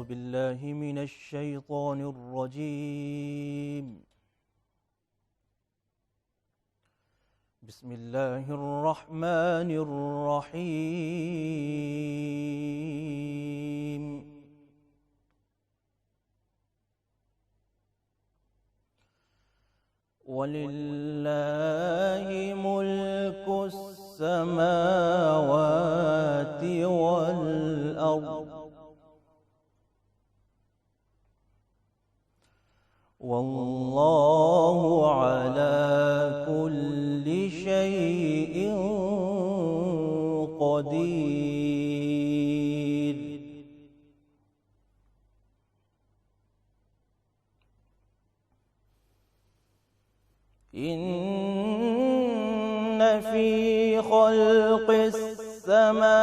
أعوذ بالله من الشيطان الرجيم. بسم الله الرحمن الرحيم. ولله ملك السماوات والأرض والله على كل شيء قدير. إن في خلق السماوات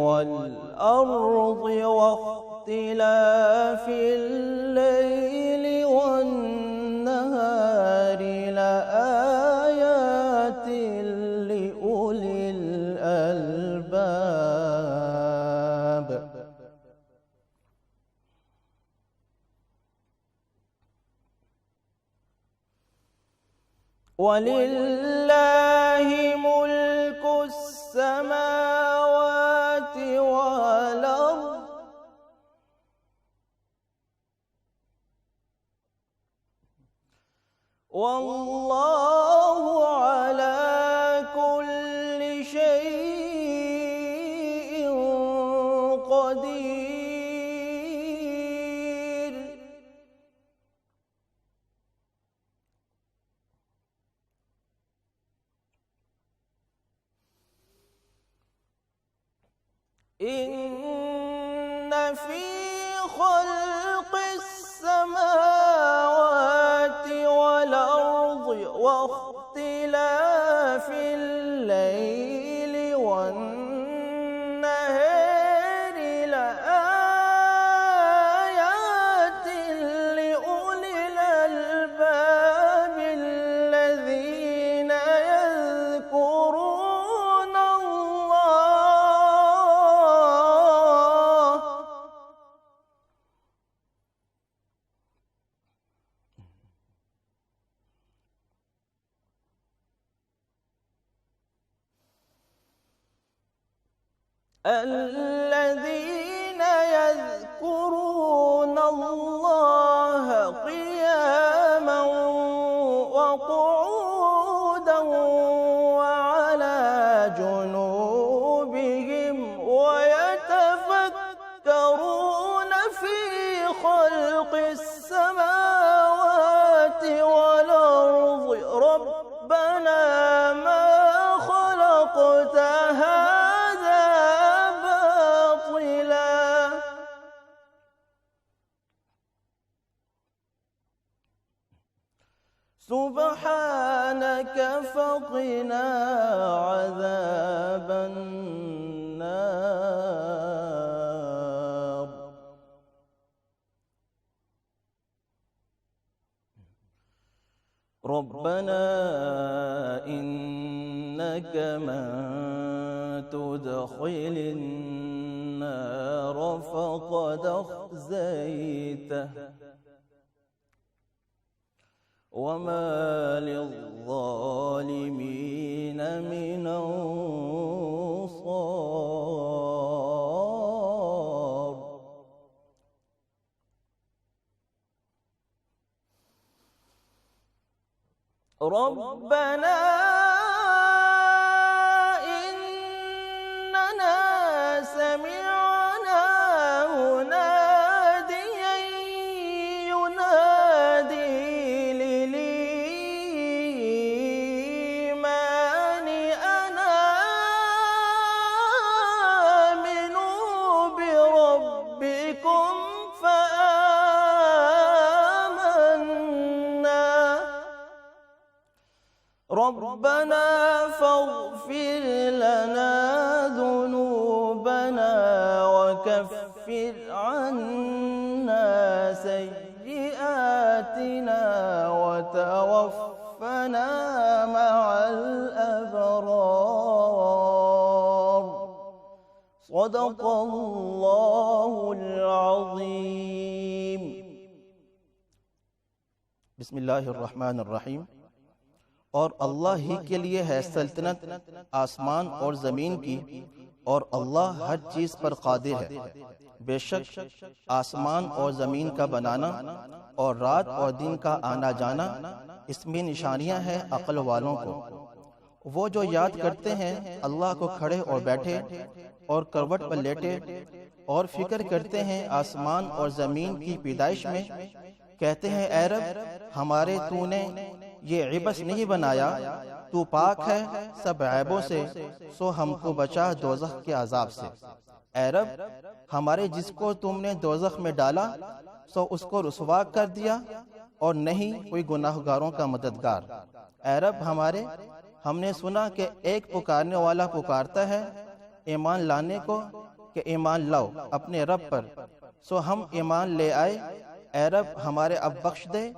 والأرض واختلاف الليل والنهار لآيات لأولي الألباب. ولله ملك السماوات والأرض والله على كل شيء قدير. إن في خلق السماوات والأرض واختلاف الليل والنهار لآيات لأولي الألباب الذين يذكرون الله قياما وقعودا وعلى جنوبهم ويتفكرون في خلق السماوات والأرض ربنا ما خلقت هذا باطلا سبحانك فقنا عذاب النار. ربنا إنك من تدخل النار فقد أخزيته وما للظالمين من أنصار. ربنا إننا سمعنا مناديا ينادي للإيمان أن آمنوا بربكم فآمنا. ربنا فاغفر لنا ذنوبنا وكفر عنا سيئاتنا وتوفنا مع الأبرار. صدق اللہ العظیم۔ بسم اللہ الرحمن الرحیم۔ اور اللہ ہی کے لیے ہے سلطنت آسمان اور زمین کی، اور اللہ ہر چیز پر قادر ہے۔ بے شک آسمان اور زمین کا بنانا اور رات اور دن کا آنا جانا، اس میں نشانیاں ہیں عقل والوں کو۔ وہ جو یاد کرتے ہیں اللہ کو کھڑے اور بیٹھے اور کروٹ پر لیٹے، اور فکر کرتے ہیں آسمان اور زمین کی پیدائش میں، کہتے ہیں اے رب ہمارے تو نے یہ عبث نہیں بنایا، تو پاک ہے سب عیبوں سے، سو ہم کو بچا دوزخ کے عذاب سے۔ اے رب ہمارے جس کو تم نے دوزخ میں ڈالا سو اس کو رسوا کر دیا، اور نہیں کوئی گناہگاروں کا مددگار۔ اے رب ہمارے، ہم نے سنا کہ ایک پکارنے والا پکارتا ہے ایمان لانے کو کہ ایمان لاؤ اپنے رب پر، سو ہم ایمان لے آئے۔ اے رب ہمارے اب بخش دے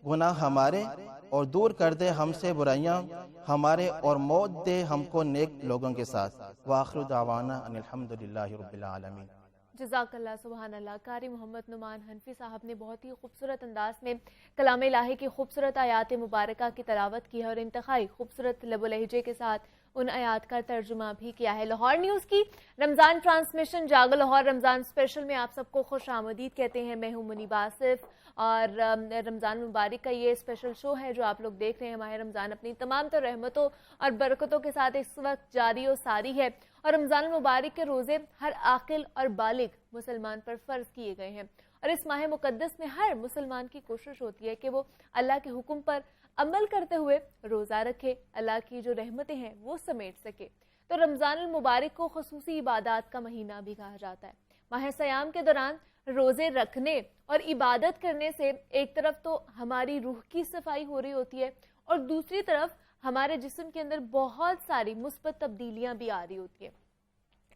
گناہ ہمارے، اور دور کر دے ہم سے برائیاں ہمارے، اور موت دے ہم کو نیک لوگوں کے ساتھ۔ وآخر دعوانا ان الحمدللہ رب العالمین۔ جزاک اللہ، سبحان اللہ۔ قاری محمد نعمان حنفی صاحب نے بہت ہی خوبصورت انداز میں کلام الہی کی خوبصورت آیات مبارکہ کی تلاوت کی ہے، اور انتہائی خوبصورت لب و لہجے کے ساتھ ان آیات کا ترجمہ بھی کیا ہے۔ لاہور نیوز کی رمضان ٹرانسمیشن جاگو لاہور رمضان اسپیشل میں آپ سب کو خوش آمدید کہتے ہیں۔ میں ہوں منیبہ آصف، اور رمضان مبارک کا یہ اسپیشل شو ہے جو آپ لوگ دیکھ رہے ہیں۔ ماہ رمضان اپنی تمام تر رحمتوں اور برکتوں کے ساتھ اس وقت جاری و ساری ہے، اور رمضان المبارک کے روزے ہر عاقل اور بالغ مسلمان پر فرض کیے گئے ہیں، اور اس ماہ مقدس میں ہر مسلمان کی کوشش ہوتی ہے کہ وہ اللہ کے حکم پر عمل کرتے ہوئے روزہ رکھے، اللہ کی جو رحمتیں ہیں وہ سمیٹ سکے۔ تو رمضان المبارک کو خصوصی عبادات کا مہینہ بھی کہا جاتا ہے۔ ماہ سیام کے دوران روزے رکھنے اور عبادت کرنے سے ایک طرف تو ہماری روح کی صفائی ہو رہی ہوتی ہے، اور دوسری طرف ہمارے جسم کے اندر بہت ساری مثبت تبدیلیاں بھی آ رہی ہوتی ہیں۔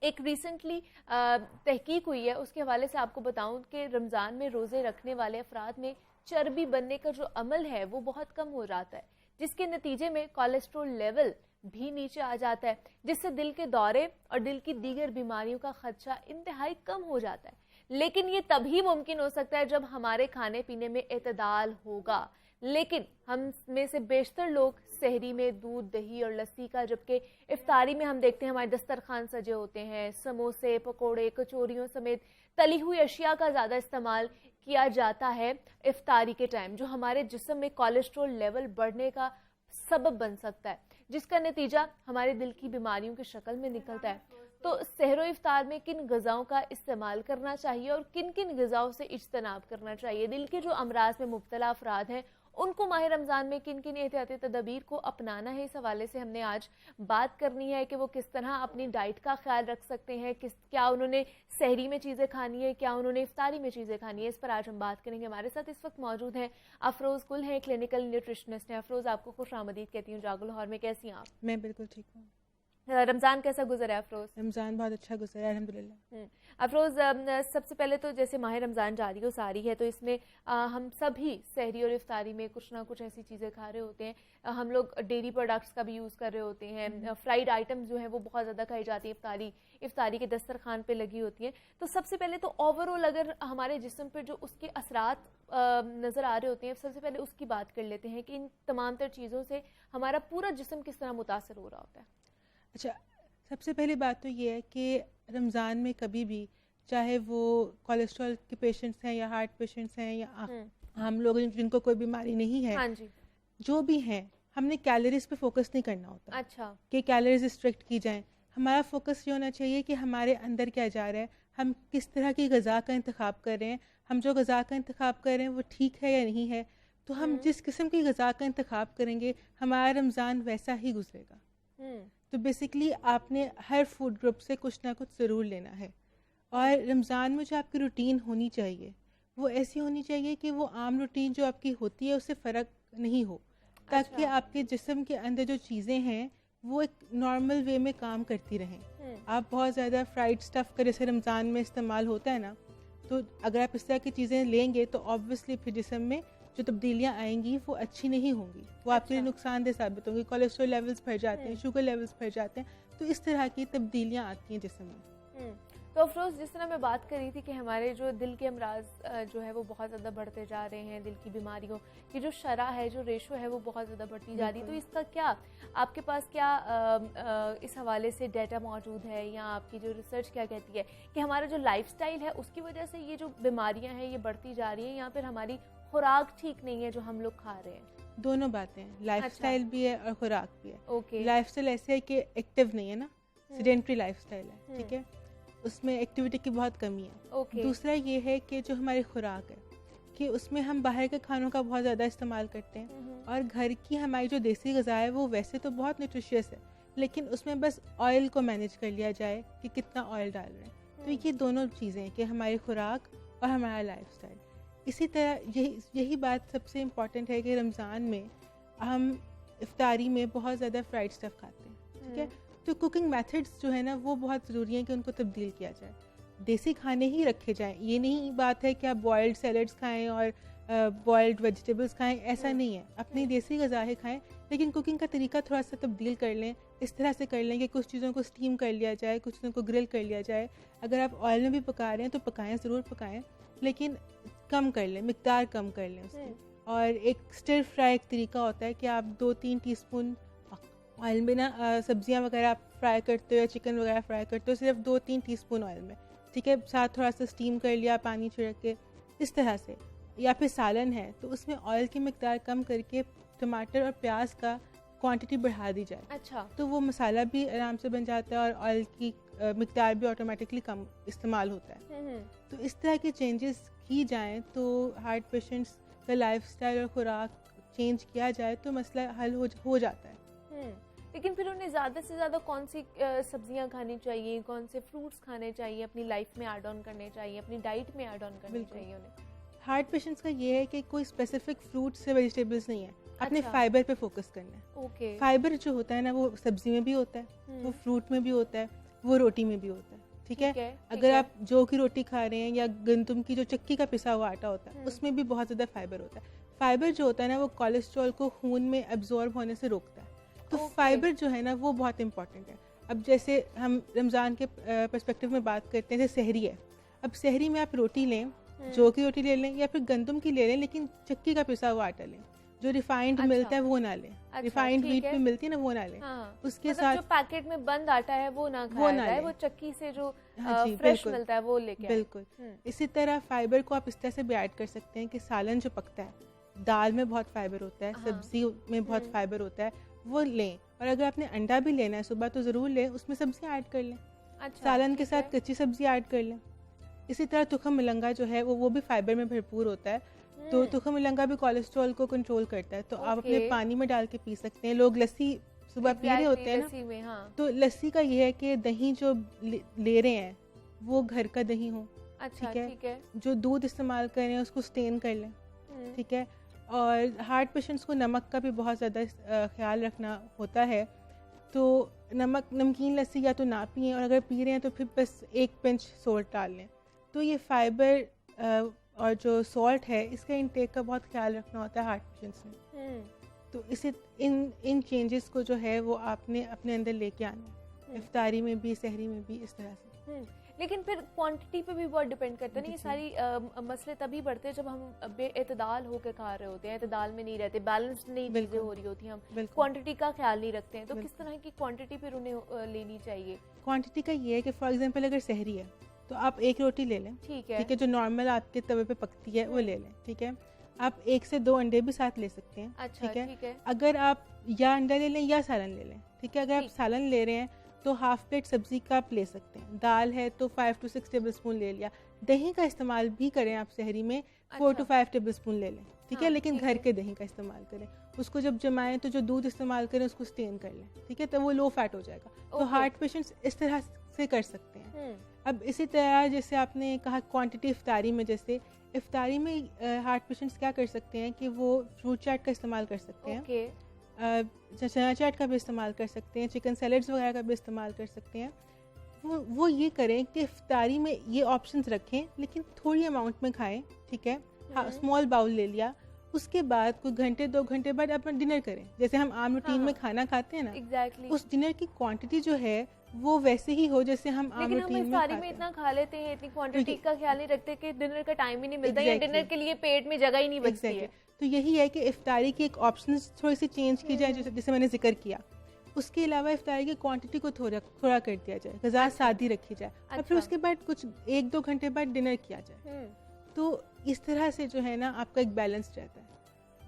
ایک ریسنٹلی تحقیق ہوئی ہے، اس کے حوالے سے آپ کو بتاؤں کہ رمضان میں روزے رکھنے والے افراد میں چربی بننے کا جو عمل ہے وہ بہت کم ہو جاتا ہے، جس کے نتیجے میں کولیسٹرول لیول بھی نیچے آ جاتا ہے، جس سے دل کے دورے اور دل کی دیگر بیماریوں کا خدشہ انتہائی کم ہو جاتا ہے۔ لیکن یہ تبھی ممکن ہو سکتا ہے جب ہمارے کھانے پینے میں اعتدال ہوگا، لیکن ہم میں سے بیشتر لوگ سحری میں دودھ، دہی اور لسی کا، جبکہ افطاری میں ہم دیکھتے ہیں ہمارے دسترخوان سجے ہوتے ہیں، سموسے، پکوڑے، کچوریوں سمیت تلی ہوئی اشیاء کا زیادہ استعمال کیا جاتا ہے افطاری کے ٹائم، جو ہمارے جسم میں کولیسٹرول لیول بڑھنے کا سبب بن سکتا ہے، جس کا نتیجہ ہمارے دل کی بیماریوں کی شکل میں نکلتا ہے۔ تو سحر و افطار میں کن غذاؤں کا استعمال کرنا چاہیے اور کن کن غذاؤں سے اجتناب کرنا چاہیے؟ دل کے جو امراض میں مبتلا افراد ہیں ان کو ماہ رمضان میں کن کن احتیاطی تدابیر کو اپنانا ہے، اس حوالے سے ہم نے آج بات کرنی ہے کہ وہ کس طرح اپنی ڈائٹ کا خیال رکھ سکتے ہیں، کیا انہوں نے سحری میں چیزیں کھانی ہے، کیا انہوں نے افطاری میں چیزیں کھانی ہے، اس پر آج ہم بات کریں گے۔ ہمارے ساتھ اس وقت موجود ہیں افروز گل ہیں، کلینکل نیوٹریشنسٹ ہیں۔ افروز، آپ کو خوش آمدید کہتی ہوں جاگو لاہور میں، کیسی ہیں آپ؟ میں بالکل ٹھیک ہوں۔ رمضان کیسا گزرا ہے افروز؟ رمضان بہت اچھا گزرا ہے الحمدللہ۔ افروز، سب سے پہلے تو جیسے ماہ رمضان جاری و ساری ہے تو اس میں ہم سبھی سحری اور افطاری میں کچھ نہ کچھ ایسی چیزیں کھا رہے ہوتے ہیں، ہم لوگ ڈیری پروڈکٹس کا بھی یوز کر رہے ہوتے ہیں، فرائیڈ آئٹمز جو ہیں وہ بہت زیادہ کھائی جاتی ہیں، افطاری کے دسترخوان پہ لگی ہوتی ہیں۔ تو سب سے پہلے تو اوور آل اگر ہمارے جسم پہ جو اس کے اثرات نظر آ رہے ہوتے ہیں، سب سے پہلے اس کی بات کر لیتے ہیں کہ ان تمام تر چیزوں سے ہمارا پورا جسم کس طرح متاثر ہو رہا ہوتا ہے۔ اچھا، سب سے پہلی بات تو یہ ہے کہ رمضان میں کبھی بھی، چاہے وہ کولیسٹرول کے پیشنٹس ہیں یا ہارٹ پیشنٹس ہیں یا ہم لوگ جن کو کوئی بیماری نہیں ہے، ہاں جی، جو بھی ہیں، ہم نے کیلوریز پہ فوکس نہیں کرنا ہوتا۔ اچھا، کہ کیلوریز ریسٹرکٹ کی جائیں۔ ہمارا فوکس یہ ہونا چاہیے کہ ہمارے اندر کیا جا رہا ہے، ہم کس طرح کی غذا کا انتخاب کر رہے ہیں، ہم جو غذا کا انتخاب کر رہے ہیں وہ ٹھیک ہے یا نہیں ہے۔ تو ہم جس قسم کی غذا کا انتخاب کریں گے ہمارا رمضان ویسا ہی گزرے گا۔ تو بیسکلی آپ نے ہر فوڈ گروپ سے کچھ نہ کچھ ضرور لینا ہے، اور رمضان میں جو آپ کی روٹین ہونی چاہیے وہ ایسی ہونی چاہیے کہ وہ عام روٹین جو آپ کی ہوتی ہے اس سے فرق نہیں ہو، تاکہ آپ کے جسم کے اندر جو چیزیں ہیں وہ ایک نارمل وے میں کام کرتی رہیں۔ آپ بہت زیادہ فرائیڈ سٹف کا جیسے رمضان میں استعمال ہوتا ہے نا، تو اگر آپ اس طرح کی چیزیں لیں گے تو آبویسلی پھر جسم میں جو تبدیلیاں آئیں گی وہ اچھی نہیں ہوں گی، وہ آپ کے لیے نقصان دہ ثابت ہوں گی، کولیسٹرول لیولز بڑھ جاتے ہیں، شوگر لیولز بڑھ جاتے ہیں، تو اس طرح کی تبدیلیاں آتی ہیں جسم میں۔ تو افروز، جس طرح میں بات کر رہی تھی کہ ہمارے جو دل کے امراض جو ہے وہ بہت زیادہ بڑھتے جا رہے ہیں، دل کی بیماریوں کی جو شرح ہے، جو ریشو ہے وہ بہت زیادہ بڑھتی جا رہی ہے، تو اس کا کیا آپ کے پاس کیا اس حوالے سے ڈیٹا موجود ہے، یا آپ کی جو ریسرچ کیا کہتی ہے کہ ہمارا جو لائف سٹائل ہے اس کی وجہ سے یہ جو بیماریاں ہیں یہ بڑھتی جا رہی ہیں، یا پھر ہماری خوراک ٹھیک نہیں ہے جو ہم لوگ کھا رہے ہیں؟ دونوں باتیں ہیں، لائف سٹائل بھی ہے اور خوراک بھی ہے. اوکے. لائف سٹائل ایسے ہے کہ ایکٹیو نہیں ہے نا، سیڈنٹری لائف سٹائل ہے، ٹھیک ہے، اس میں ایکٹیویٹی کی بہت کمی ہے. دوسرا یہ ہے کہ جو ہماری خوراک ہے کہ اس میں ہم باہر کے کھانوں کا بہت زیادہ استعمال کرتے ہیں، اور گھر کی ہماری جو دیسی غذا ہے وہ ویسے تو بہت نیوٹریشیس ہے، لیکن اس میں بس آئل کو مینیج کر لیا جائے کہ کتنا آئل ڈال رہے ہیں. تو یہ دونوں چیزیں ہیں کہ ہماری خوراک اور ہمارا لائف سٹائل. اسی طرح یہی بات سب سے امپورٹنٹ ہے کہ رمضان میں ہم افطاری میں بہت زیادہ فرائڈ اسٹف کھاتے ہیں، ٹھیک ہے. تو کوکنگ میتھڈس جو ہے نا وہ بہت ضروری ہیں کہ ان کو تبدیل کیا جائے، دیسی کھانے ہی رکھے جائیں. یہ نہیں بات ہے کہ آپ بوائلڈ سیلڈس کھائیں اور بوائلڈ ویجیٹیبلس کھائیں، ایسا نہیں ہے. اپنی دیسی غذائیں کھائیں، لیکن کوکنگ کا طریقہ تھوڑا سا تبدیل کر لیں. اس طرح سے کر لیں کہ کچھ چیزوں کو اسٹیم کر لیا جائے، کچھ چیزوں کو گرل کر لیا جائے. اگر آپ آئل میں بھی پکا رہے ہیں تو پکائیں، ضرور پکائیں، لیکن کم کر لیں، مقدار کم کر لیں اس کی. اور ایک اسٹر فرائی ایک طریقہ ہوتا ہے کہ آپ 2-3 ٹی اسپون آئل میں نا سبزیاں وغیرہ آپ فرائی کرتے ہو یا چکن وغیرہ فرائی کرتے ہو، صرف 2-3 ٹی اسپون آئل میں، ٹھیک ہے، ساتھ تھوڑا سا اسٹیم کر لیا پانی چھڑک کے، اس طرح سے. یا پھر سالن ہے تو اس میں آئل کی مقدار کم کر کے ٹماٹر اور پیاز کا کوانٹٹی بڑھا دی جائے. اچھا. تو وہ مسالہ بھی آرام سے بن جاتا ہے اور آئل کی مقدار بھی آٹومیٹکلی کم استعمال ہوتا ہے. تو اس طرح کے چینجز کی جائیں تو ہارٹ پیشنٹس کا لائف سٹائل اور خوراک چینج کیا جائے تو مسئلہ حل ہو جاتا ہے. لیکن پھر انہیں زیادہ سے زیادہ کون سی سبزیاں کھانی چاہیے، کون سے فروٹس کھانے چاہیے، اپنی لائف میں ایڈ آن کرنے چاہیے، اپنی ڈائٹ میں ایڈ آن کرنے چاہیے انہیں؟ ہارٹ پیشنٹس کا یہ ہے کہ کوئی اسپیسیفک فروٹس سے ویجیٹیبلس نہیں ہے، اپنے فائبر پہ فوکس کرنا ہے. اوکے. فائبر جو ہوتا ہے نا وہ سبزی میں بھی ہوتا ہے، وہ فروٹ میں بھی ہوتا ہے، وہ روٹی میں بھی ہوتا ہے، ٹھیک ہے. اگر آپ جو کی روٹی کھا رہے ہیں یا گندم کی جو چکی کا پسا ہوا آٹا ہوتا ہے اس میں بھی بہت زیادہ فائبر ہوتا ہے. فائبر جو ہوتا ہے نا وہ کولیسٹرول کو خون میں ایبزارب ہونے سے روکتا ہے. تو فائبر جو ہے نا وہ بہت امپورٹنٹ ہے. اب جیسے ہم رمضان کے پرسپیکٹیو میں بات کرتے ہیں، جیسے سحری ہے، اب سحری میں آپ روٹی لیں، جو کی روٹی لے لیں یا پھر گندم کی لے لیں، لیکن چکی کا پسا ہوا آٹا لیں. جو ریفائنڈ ملتا ہے وہ نہ لیں، ریفائنڈ ویٹ بھی ملتی ہے نا وہ نہ لیں. اس کے ساتھ جو پیکٹ میں بند آٹا ہے وہ نہ کھایا جائے، وہ چکی سے جو فریش ملتا ہے وہ لے کے. بالکل. اسی طرح فائبر کو آپ اس طرح سے بھی ایڈ کر سکتے ہیں کہ سالن جو پکتا ہے، دال میں بہت فائبر ہوتا ہے، سبزی میں بہت فائبر ہوتا ہے، وہ لیں. اور اگر آپ نے انڈا بھی لینا ہے صبح تو ضرور لیں، اس میں سبزیاں ایڈ کر لیں. سالن کے ساتھ کچی سبزی ایڈ کر لیں. اسی طرح تخم ملنگا جو ہے وہ بھی فائبر میں بھرپور ہوتا ہے. تو تخم ملنگا بھی کولیسٹرول کو کنٹرول کرتا ہے. تو آپ اپنے پانی میں ڈال کے پی سکتے ہیں. لوگ لسی صبح پی رہے ہوتے ہیں نا، تو لسی کا یہ ہے کہ دہی جو لے رہے ہیں وہ گھر کا دہی ہو، ٹھیک ہے. جو دودھ استعمال کر رہے ہیں اس کو اسٹین کر لیں، ٹھیک ہے. اور ہارٹ پیشنٹس کو نمک کا بھی بہت زیادہ خیال رکھنا ہوتا ہے. تو نمکین لسی یا تو نہ پئیں، اور اگر پی رہے ہیں تو پھر بس 1 پنچ سالٹ ڈال لیں. تو یہ فائبر اور جو سالٹ ہے اس کا انٹیک کا بہت خیال رکھنا ہوتا ہے ہارٹ پیشنٹس میں. تو اسے ان چینجز کو جو ہے وہ آپ نے اپنے اندر لے کے آنا ہے، افطاری میں بھی، سحری میں بھی، اس طرح سے. لیکن پھر کوانٹٹی پہ بھی بہت ڈپینڈ کرتا ہے نا. یہ ساری مسئلے تبھی بڑھتے ہیں جب ہم بے اعتدال ہو کے کھا رہے ہوتے ہیں، اعتدال میں نہیں رہتے، بیلنس نہیں چیزیں ہو رہی ہوتی ہیں، ہم کوانٹٹی کا خیال نہیں رکھتے ہیں. تو کس طرح کی کوانٹٹی پھر انہیں لینی چاہیے؟ کوانٹٹی کا یہ ہے کہ فار ایگزامپل اگر سحری ہے تو آپ 1 روٹی لے لیں، ٹھیک ہے، جو نارمل آپ کے توے پہ پکتی ہے وہ لے لیں، ٹھیک ہے. آپ 1 سے 2 انڈے بھی ساتھ لے سکتے ہیں، ٹھیک ہے. اگر آپ یا انڈا لے لیں یا سالن لے لیں، ٹھیک ہے. اگر آپ سالن لے رہے ہیں تو ہاف پلیٹ سبزی کا آپ لے سکتے ہیں. دال ہے تو 5 to 6 ٹیبل اسپون لے لیا. دہی کا استعمال بھی کریں آپ سحری میں، 4 to 5 ٹیبل اسپون لے لیں، ٹھیک ہے. لیکن گھر کے دہی کا استعمال کریں. اس کو جب جمائیں تو جو دودھ استعمال کریں اس کو اسٹین کر لیں، ٹھیک ہے. تو وہ لو فیٹ ہو جائے گا. تو ہارٹ پیشنٹس اس طرح سے کر سکتے ہیں. اب اسی طرح جیسے آپ نے کہا کوانٹٹی افطاری میں، جیسے افطاری میں ہارٹ پیشنٹس کیا کر سکتے ہیں کہ وہ فروٹ چاٹ کا استعمال کر سکتے ہیں، چنا چاٹ کا بھی استعمال کر سکتے ہیں، چکن سیلڈس وغیرہ کا بھی استعمال کر سکتے ہیں. وہ یہ کریں کہ افطاری میں یہ آپشنز رکھیں، لیکن تھوڑی اماؤنٹ میں کھائیں، ٹھیک ہے. اسمال باؤل لے لیا. اس کے بعد کوئی گھنٹے 2 گھنٹے بعد اپنا ڈنر کریں، جیسے ہم عام روٹین میں کھانا کھاتے ہیں نا، اس ڈنر کی کوانٹٹی جو ہے وہ ویسے ہی ہو جیسے ہم عام لیکن ہم روٹین میں افطاری کھاتے میں ہیں. اتنا کھا لیتے ہیں, اتنی کوانٹٹی کا خیال نہیں رکھتے کہ ڈنر کا ٹائم ہی نہیں ملتا یا Exactly. ڈنر کے لیے پیٹ میں جگہ ہی نہیں بچتی ہے. تو یہی ہے کہ افطاری کی ایک آپشن تھوڑی سی چینج کی جائے, جیسے میں نے ذکر کیا. اس کے علاوہ افطاری کی کوانٹٹی کو تھوڑا کر دیا جائے, غذا سادی رکھی جائے, اور پھر اس کے بعد کچھ 1-2 گھنٹے بعد ڈنر کیا جائے. تو اس طرح سے جو ہے نا آپ کا ایک بیلنس رہتا ہے.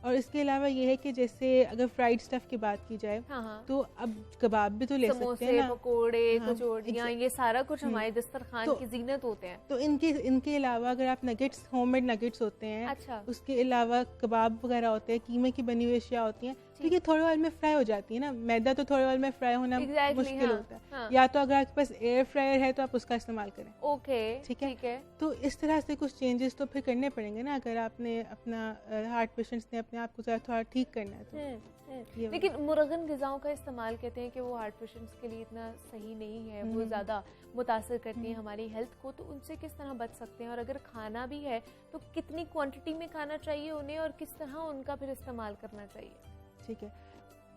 اور اس کے علاوہ یہ ہے کہ جیسے اگر فرائیڈ اسٹف کی بات کی جائے تو اب کباب بھی تو لے سکتے ہیں نا, پکوڑے, کچوڑیاں, یہ سارا کچھ ہمارے دسترخوان کی زینت ہوتے ہیں. تو ان کے علاوہ اگر آپ نگیٹس, ہوم میڈ نگیٹس ہوتے ہیں, اس کے علاوہ کباب وغیرہ ہوتے ہیں, قیمے کی بنی ہوئی اشیاء ہوتی ہیں, کیونکہ تھوڑے آئل میں فرائی ہو جاتی ہے نا. میدا تو تھوڑے آئل میں فرائی ہونا مشکل ہوتا ہے, یا تو اگر آپ کے پاس ایئر فرائر ہے تو آپ اس کا استعمال کریں. اوکے, ٹھیک ہے. تو اس طرح سے کچھ چینجز تو پھر کرنے پڑیں گے نا اگر آپ نے اپنا ہارٹ پیشنٹس نے اپنے آپ کو تھوڑا ٹھیک کرنا ہے تو. لیکن مرغن غذاؤں کا استعمال کہتے ہیں کہ وہ ہارٹ پیشنٹس کے لیے اتنا صحیح نہیں ہے, وہ زیادہ متاثر کرتی ہیں ہماری ہیلتھ کو, تو ان سے کس طرح بچ سکتے ہیں, اور اگر کھانا بھی ہے تو کتنی کوانٹٹی میں کھانا چاہیے انہیں, اور کس طرح ان کا پھر استعمال کرنا چاہیے. ٹھیک ہے.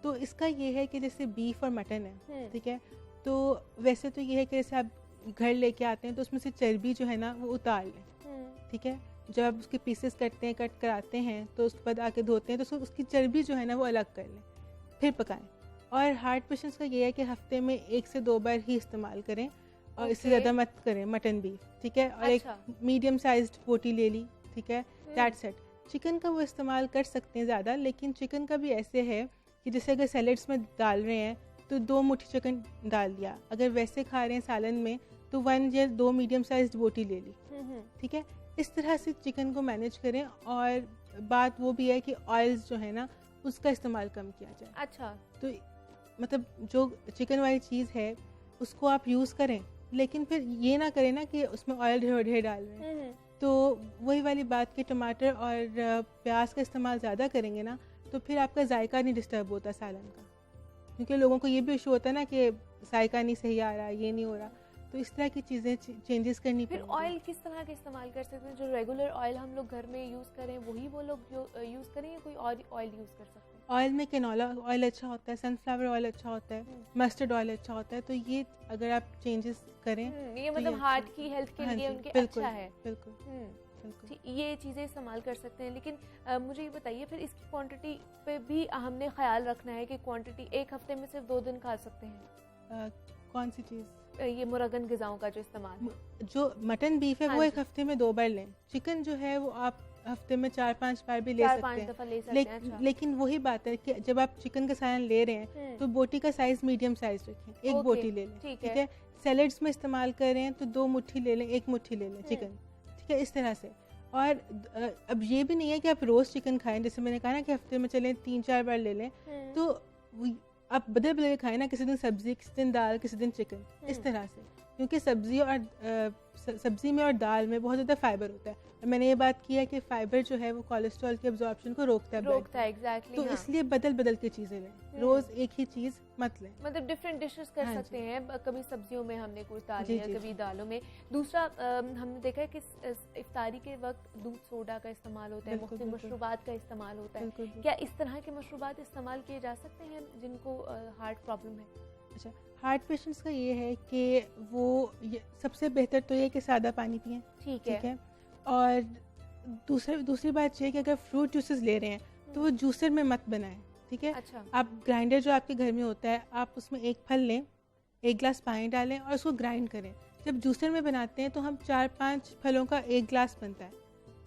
تو اس کا یہ ہے کہ جیسے بیف اور مٹن ہے, ٹھیک ہے, تو ویسے تو یہ ہے کہ جیسے آپ گھر لے کے آتے ہیں تو اس میں سے چربی جو ہے نا وہ اتار لیں. ٹھیک ہے. جب آپ اس کے پیسز کرتے ہیں, کٹ کراتے ہیں, تو اس کے بعد آ کے دھوتے ہیں تو اس کی چربی جو ہے نا وہ الگ کر لیں, پھر پکائیں. اور ہارٹ پیشنٹس کا یہ ہے کہ ہفتے میں 1 سے 2 بار ہی استعمال کریں, اور اس سے زیادہ مت کریں مٹن بیف. ٹھیک ہے. اور ایک میڈیم سائزڈ بوٹی لے لی. ٹھیک ہے. That's it. چکن کا وہ استعمال کر سکتے ہیں زیادہ, لیکن چکن کا بھی ایسے ہے کہ جیسے اگر سیلڈس میں ڈال رہے ہیں تو 2 مٹھی چکن ڈال دیا, اگر ویسے کھا رہے ہیں سالن میں تو 1 یا 2 میڈیم سائزڈ بوٹی لے لی. ٹھیک ہے. اس طرح سے چکن کو مینیج کریں. اور بات وہ بھی ہے کہ آئلز جو ہے نا اس کا استعمال کم کیا جائے. اچھا. تو مطلب جو چکن والی چیز ہے اس کو آپ یوز کریں, لیکن پھر یہ نہ کریں نا کہ اس میں آئل ڈھیر ڈال رہے ہیں. تو وہی والی بات کہ ٹماٹر اور پیاز کا استعمال زیادہ کریں گے نا تو پھر آپ کا ذائقہ نہیں ڈسٹرب ہوتا سالن کا, کیونکہ لوگوں کو یہ بھی ایشو ہوتا ہے نا کہ ذائقہ نہیں صحیح آ رہا, یہ نہیں ہو رہا. تو اس طرح کی چیزیں چینجز کرنی پڑیں. پھر آئل کس طرح کا استعمال کر سکتے ہیں؟ جو ریگولر آئل ہم لوگ گھر میں یوز کریں وہی وہ لوگ یوز کریں, یا کوئی اور آئل یوز کر سکتے ہیں؟ آئل میں کینولا آئل اچھا ہوتا ہے, سن فلاور آئل اچھا ہوتا ہے, مسٹرڈ آئل اچھا ہوتا ہے. تو یہ اگر آپ چینجز کریں, یہ مطلب ہارٹ کی ہیلتھ کے لیے ان کے اچھا ہے. بالکل. یہ چیزیں استعمال کر سکتے ہیں. لیکن مجھے یہ بتائیے پھر اس کی کوانٹٹی پہ بھی ہم نے خیال رکھنا ہے کہ کوانٹٹی ایک ہفتے میں صرف 2 دن کھا سکتے ہیں. کون سی چیز؟ یہ مرغن غذاؤں کا جو استعمال, جو مٹن بیف ہے وہ ایک ہفتے میں 2 بار لیں. چکن جو ہے وہ آپ ہفتے میں 4-5 بار بھی لے سکتے ہیں. لیکن وہی بات ہے کہ جب آپ چکن کا سالن لے رہے ہیں تو بوٹی کا سائز میڈیم سائز رکھیں, 1 بوٹی لے لیں. ٹھیک ہے. سیلڈس میں استعمال کر رہے ہیں تو 2 مٹھی لے لیں, 1 مٹھی لے لیں چکن. ٹھیک ہے. اس طرح سے. اور اب یہ بھی نہیں ہے کہ آپ روز چکن کھائیں, جیسے میں نے کہا نا کہ ہفتے میں چلیں 3-4 بار لے لیں, تو آپ بدل بدل کھائیں نا, کسی دن سبزی, کسی دن دال, کسی دن چکن, اس طرح سے. کیونکہ سبزی میں اور دال میں بہت زیادہ فائبر ہوتا ہے. میں نے یہ بات کی ہے کہ فائبر جو ہے وہ کولیسٹرول کی ابزارپشن کو روکتا ہے. ایگزیکٹلی. تو اس لیے بدل کے چیزیں لیں, روز ایک ہی چیز مت لیں. مطلب ڈفرینٹ ڈشز کر سکتے ہیں, کبھی سبزیوں میں ہم نے کچھ ڈال لیا, کبھی دالوں میں. دوسرا ہم نے دیکھا ہے کہ افطاری کے وقت دودھ سوڈا کا استعمال ہوتا ہے, مختلف مشروبات کا استعمال ہوتا ہے. کیا اس طرح کے مشروبات استعمال کیے جا سکتے ہیں جن کو ہارٹ پرابلم ہے؟ اچھا, ہارٹ پیشنٹس کا یہ ہے کہ وہ سب سے بہتر تو یہ کہ سادہ پانی پئیں. ٹھیک ہے. اور دوسری بات یہ ہے کہ اگر فروٹ جوسز لے رہے ہیں تو وہ جوسر میں مت بنائیں. ٹھیک ہے. آپ گرائنڈر جو آپ کے گھر میں ہوتا ہے, آپ اس میں 1 پھل لیں, 1 گلاس پانی ڈالیں اور اس کو گرائنڈ کریں. جب جوسر میں بناتے ہیں تو ہم 4-5 پھلوں کا 1 گلاس بنتا ہے.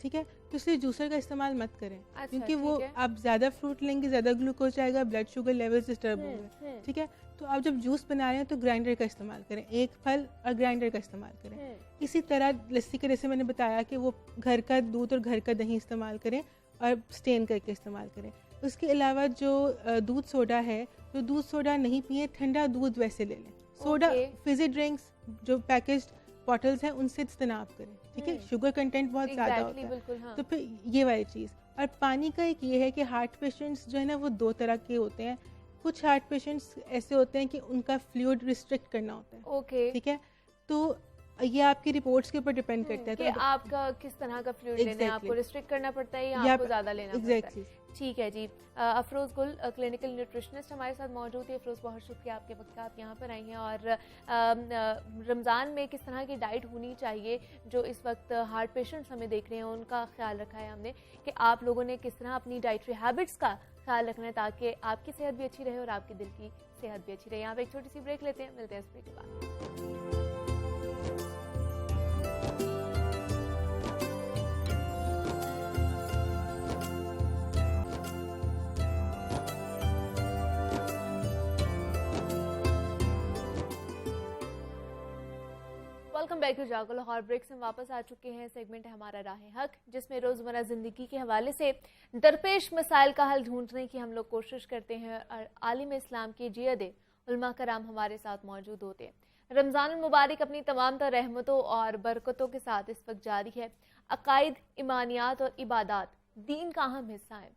ٹھیک ہے. تو اس لیے جوسر کا استعمال مت کریں, کیونکہ وہ آپ زیادہ فروٹ لیں گے, زیادہ گلوکوز جائے گا, بلڈ شوگر لیول ڈسٹرب ہوں گے. ٹھیک ہے. تو آپ جب جوس بنا رہے ہیں تو گرائنڈر کا استعمال کریں, 1 پھل اور گرائنڈر کا استعمال کریں. اسی طرح لسی کا جیسے میں نے بتایا کہ وہ گھر کا دودھ اور گھر کا دہی استعمال کریں اور اسٹین کر کے استعمال کریں. اس کے علاوہ جو دودھ سوڈا ہے, جو دودھ سوڈا نہیں پیے, ٹھنڈا دودھ ویسے لے لیں. سوڈا فزی ڈرنکس جو پیکجڈ بوٹلز ہیں ان سے اجتناب کریں. ٹھیک ہے. شوگر کنٹینٹ بہت زیادہ ہوتا ہے. تو پھر یہ والی چیز. اور پانی کا ایک یہ ہے کہ ہارٹ پیشنٹس جو ہے نا وہ 2 طرح کے ہوتے ہیں. کچھ ہارٹ پیشنٹس ایسے ہوتے ہیں کہ ان کا فلوئڈ ریسٹرکٹ کرنا ہوتا ہے. ٹھیک ہے. تو یہ آپ کی رپورٹس کے اوپر ڈیپینڈ کرتا ہے کہ آپ کا کس طرح کا فلوئڈ لینا ہے, آپ کو ریسٹرکٹ کرنا پڑتا ہے یا آپ کو زیادہ لینا پڑتا ہے. ٹھیک ہے جی. افروز گل کلینکل نیوٹریشنسٹ ہمارے ساتھ موجود ہے. افروز بہت شکریہ آپ کے وقت کا, آپ یہاں پر آئی ہیں. اور رمضان میں کس طرح کی ڈائٹ ہونی چاہیے, جو اس وقت ہارٹ پیشنٹس ہمیں دیکھ رہے ہیں ان کا خیال رکھا ہے ہم نے, کہ آپ لوگوں نے کس طرح اپنی ڈائٹری ہیبٹس کا خیال رکھنا ہے تاکہ آپ کی صحت بھی اچھی رہے اور آپ کے دل کی صحت بھی اچھی رہے. یہاں پہ ایک چھوٹی سی بریک لیتے ہیں, ملتے ہیں اس بریک کے بعد. Welcome back to Jaago Lahore. Break سے واپس آ چکے ہیں. سیگمنٹ ہے ہمارا راہ حق, جس میں روزمرہ زندگی کے حوالے سے درپیش مسائل کا حل ڈھونڈنے کی ہم لوگ کوشش کرتے ہیں, اور عالم اسلام کی جیت علماء کرام ہمارے ساتھ موجود ہوتے ہیں. رمضان المبارک اپنی تمام تر رحمتوں اور برکتوں کے ساتھ اس وقت جاری ہے. عقائد, ایمانیات اور عبادات دین کا اہم حصہ ہیں.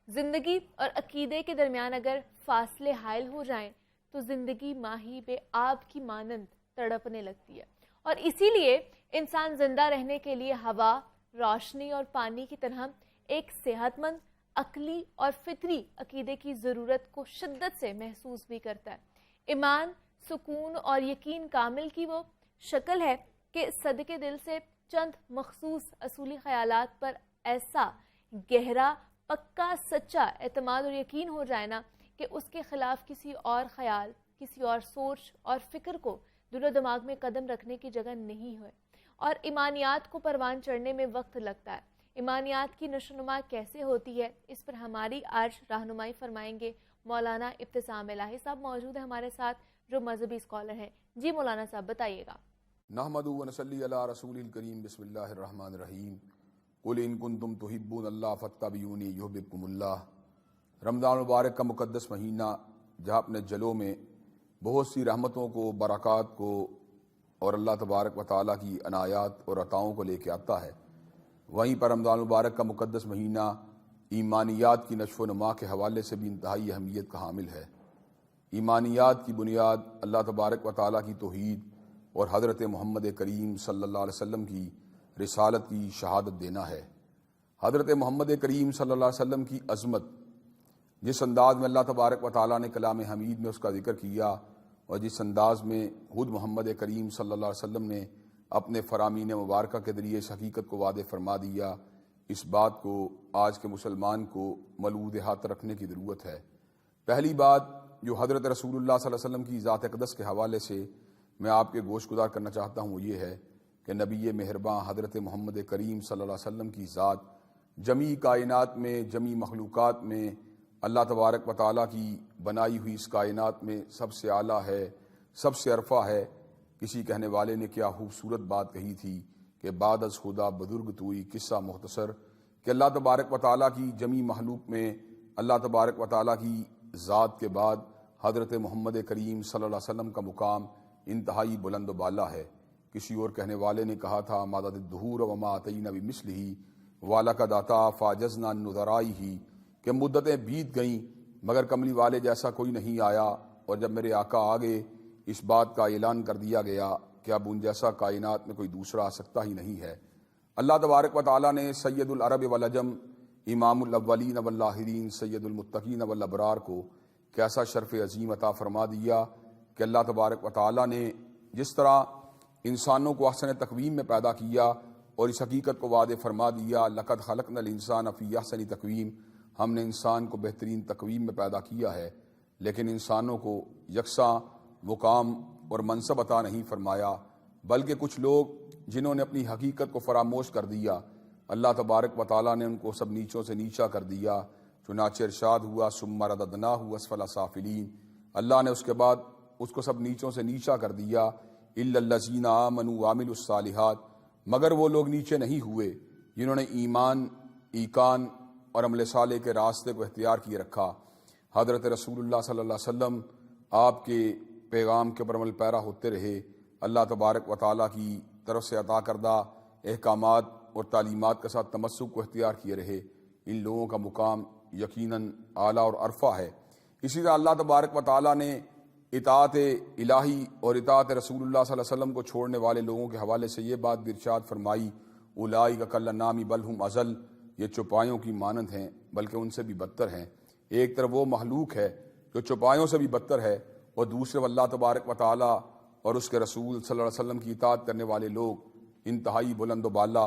زندگی اور عقیدے کے درمیان اگر فاصلے حائل ہو جائیں تو زندگی ماہی بے آب کی مانند تڑپنے لگتی ہے, اور اسی لیے انسان زندہ رہنے کے لیے ہوا, روشنی اور پانی کی طرح ایک صحت مند, عقلی اور فطری عقیدے کی ضرورت کو شدت سے محسوس بھی کرتا ہے. ایمان, سکون اور یقین کامل کی وہ شکل ہے کہ صدقے دل سے چند مخصوص اصولی خیالات پر ایسا گہرا, پکا, سچا اعتماد اور یقین ہو جائے نا کہ اس کے خلاف کسی اور خیال, کسی اور سوچ اور فکر کو دل و دماغ میں قدم رکھنے کی جگہ نہیں ہے. اور ایمانیات کو پروان چڑھنے میں وقت لگتا ہے. ایمانیات کی نشوونما کیسے ہوتی ہے, اس پر ہماری آج رہنمائی فرمائیں گے مولانا ابتسام الہی صاحب. موجود ہیں ہمارے ساتھ جو مذہبی اسکالر ہیں. جی مولانا صاحب بتائیے گا. نحمد و نصلی علی رسول الکریم. بسم اللہ الرحمن الرحیم. قل ان کنتم تحبون اللہ فاتبعونی یحببکم اللہ. رمضان مبارک کا مقدس مہینہ جہاں اپنے جلوں میں بہت سی رحمتوں کو, برکات کو اور اللہ تبارک و تعالیٰ کی عنایات اور عطاؤں کو لے کے آتا ہے, وہیں پر رمضان مبارک کا مقدس مہینہ ایمانیات کی نشو و نما کے حوالے سے بھی انتہائی اہمیت کا حامل ہے. ایمانیات کی بنیاد اللہ تبارک و تعالیٰ کی توحید اور حضرت محمد کریم صلی اللہ علیہ وسلم کی رسالت کی شہادت دینا ہے. حضرت محمد کریم صلی اللہ علیہ وسلم کی عظمت, جس انداز میں اللہ تبارک و تعالیٰ نے کلام حمید میں اس کا ذکر کیا, اور جس انداز میں خود محمد کریم صلی اللہ علیہ وسلم نے اپنے فرامین مبارکہ کے ذریعے اس حقیقت کو واضح فرما دیا, اس بات کو آج کے مسلمان کو ملحوظ ہاتھ رکھنے کی ضرورت ہے. پہلی بات جو حضرت رسول اللہ صلی اللہ علیہ وسلم کی ذات اقدس کے حوالے سے میں آپ کے گوش گزار کرنا چاہتا ہوں, وہ یہ ہے کہ نبی مہرباں حضرت محمد کریم صلی اللہ علیہ وسلم کی ذات جمی کائنات میں, جمی مخلوقات میں, اللہ تبارک و تعالیٰ کی بنائی ہوئی اس کائنات میں سب سے اعلیٰ ہے, سب سے عرفہ ہے. کسی کہنے والے نے کیا خوبصورت بات کہی تھی کہ بعد از خدا بزرگ توئی, قصہ مختصر کہ اللہ تبارک و تعالیٰ کی جمی مخلوق میں اللہ تبارک و تعالیٰ کی ذات کے بعد حضرت محمد کریم صلی اللہ علیہ وسلم کا مقام انتہائی بلند و بالا ہے. کسی اور کہنے والے نے کہا تھا مادت الدہور وما اتینا بمثلہ والقد اتی فاجزنا عن نظرائہ, کہ مدتیں بیت گئیں مگر کملی والے جیسا کوئی نہیں آیا, اور جب میرے آقا آگے اس بات کا اعلان کر دیا گیا کہ اب ان جیسا کائنات میں کوئی دوسرا آ سکتا ہی نہیں ہے. اللہ تبارک و تعالیٰ نے سید العرب والعجم, امام الاولین والآخرین, سید المتقین والابرار کو کیسا شرف عظیم عطا فرما دیا کہ اللہ تبارک و تعالیٰ نے جس طرح انسانوں کو احسن تقویم میں پیدا کیا اور اس حقیقت کو واضح فرما دیا لقد خلقنا الانسان فی احسن تقویم, ہم نے انسان کو بہترین تقویم میں پیدا کیا ہے, لیکن انسانوں کو یکساں مقام اور منصب عطا نہیں فرمایا, بلکہ کچھ لوگ جنہوں نے اپنی حقیقت کو فراموش کر دیا, اللہ تبارک و تعالیٰ نے ان کو سب نیچوں سے نیچا کر دیا. چنانچہ ارشاد ہوا ثم رددناہ اسفل سافلین, اللہ نے اس کے بعد اس کو سب نیچوں سے نیچا کر دیا. الا الذین آمنوا وعملوا الصالحات, مگر وہ لوگ نیچے نہیں ہوئے جنہوں نے ایمان, ایقان اور عمل صالح کے راستے کو اختیار کیے رکھا. حضرت رسول اللہ صلی اللہ علیہ وسلم آپ کے پیغام کے پر عمل پیرا ہوتے رہے, اللہ تبارک و تعالیٰ کی طرف سے عطا کردہ احکامات اور تعلیمات کے ساتھ تمسک کو اختیار کیے رہے. ان لوگوں کا مقام یقیناً اعلیٰ اور عرفہ ہے. اسی طرح اللہ تبارک و تعالیٰ نے اطاعت الہی اور اطاعت رسول اللہ صلی اللہ علیہ وسلم کو چھوڑنے والے لوگوں کے حوالے سے یہ بات بھی ارشاد فرمائی، اولئک کالانعام بل ہم اضل، یہ چوپایوں کی مانند ہیں بلکہ ان سے بھی بدتر ہیں۔ ایک طرف وہ مخلوق ہے جو چوپایوں سے بھی بدتر ہے، اور دوسرے اللہ تبارک و تعالی اور اس کے رسول صلی اللہ علیہ وسلم کی اطاعت کرنے والے لوگ انتہائی بلند و بالا،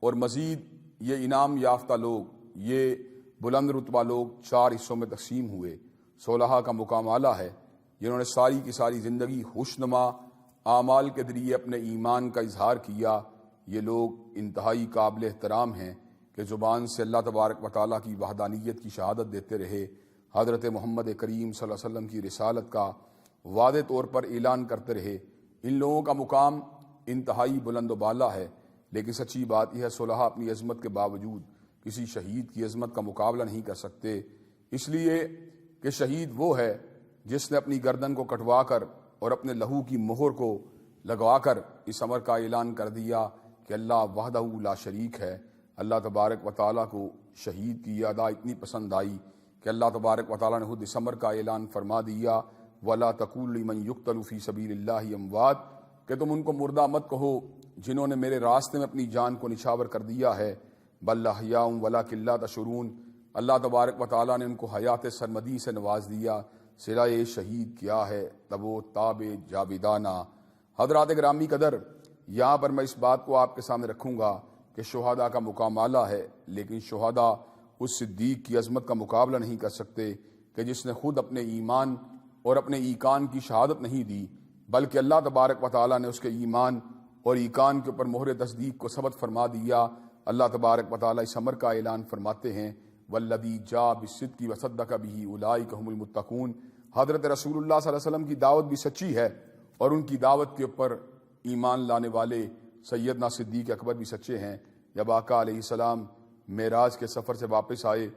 اور مزید یہ انعام یافتہ لوگ، یہ بلند رتبہ لوگ 4 حصوں میں تقسیم ہوئے۔ صلحاء کا مقام اعلیٰ ہے، جنہوں نے ساری کی ساری زندگی خوشنما اعمال کے ذریعے اپنے ایمان کا اظہار کیا۔ یہ لوگ انتہائی قابل احترام ہیں کہ زبان سے اللہ تبارک و تعالیٰ کی وحدانیت کی شہادت دیتے رہے، حضرت محمد کریم صلی اللہ علیہ وسلم کی رسالت کا واضح طور پر اعلان کرتے رہے۔ ان لوگوں کا مقام انتہائی بلند و بالا ہے، لیکن سچی بات یہ ہے صلحاء اپنی عظمت کے باوجود کسی شہید کی عظمت کا مقابلہ نہیں کر سکتے، اس لیے کہ شہید وہ ہے جس نے اپنی گردن کو کٹوا کر اور اپنے لہو کی مہر کو لگوا کر اس امر کا اعلان کر دیا کہ اللہ وحدہ لا شریک ہے۔ اللہ تبارک و تعالیٰ کو شہید کی یہ ادا اتنی پسند آئی کہ اللہ تبارک و تعالیٰ نے خود اس امر کا اعلان فرما دیا، وَلَا تَقُولُوا لِمَن يُقْتَلُ فِي سَبِيلِ اللَّهِ أَمْوَاتٌ، کہ تم ان کو مردہ مت کہو جنہوں نے میرے راستے میں اپنی جان کو نچھاور کر دیا ہے، بل احیاء وَلَٰكِن لَّا تَشْعُرُونَ، اللہ تبارک و تعالیٰ نے ان کو حیات سرمدی سے نواز دیا۔ صلہ شہید کیا ہے تب وہ تاب جاویدانہ۔ حضرات گرامی قدر، یہاں پر میں اس بات کو آپ کے سامنے رکھوں گا کہ شہداء کا مقام اعلیٰ ہے، لیکن شہداء اس صدیق کی عظمت کا مقابلہ نہیں کر سکتے کہ جس نے خود اپنے ایمان اور اپنے ایقان کی شہادت نہیں دی، بلکہ اللہ تبارک و تعالیٰ نے اس کے ایمان اور ایقان کے اوپر مہر تصدیق کو ثبت فرما دیا۔ اللہ تبارک و تعالیٰ اس امر کا اعلان فرماتے ہیں، والذی جاء بالصدق وصدق بہ اولئک هم المتقون۔ حضرت رسول اللہ صلی اللہ علیہ وسلم کی دعوت بھی سچی ہے، اور ان کی دعوت کے اوپر ایمان لانے والے سیدنا صدیق اکبر بھی سچے ہیں۔ جب آقا علیہ السلام معراج کے سفر سے واپس آئے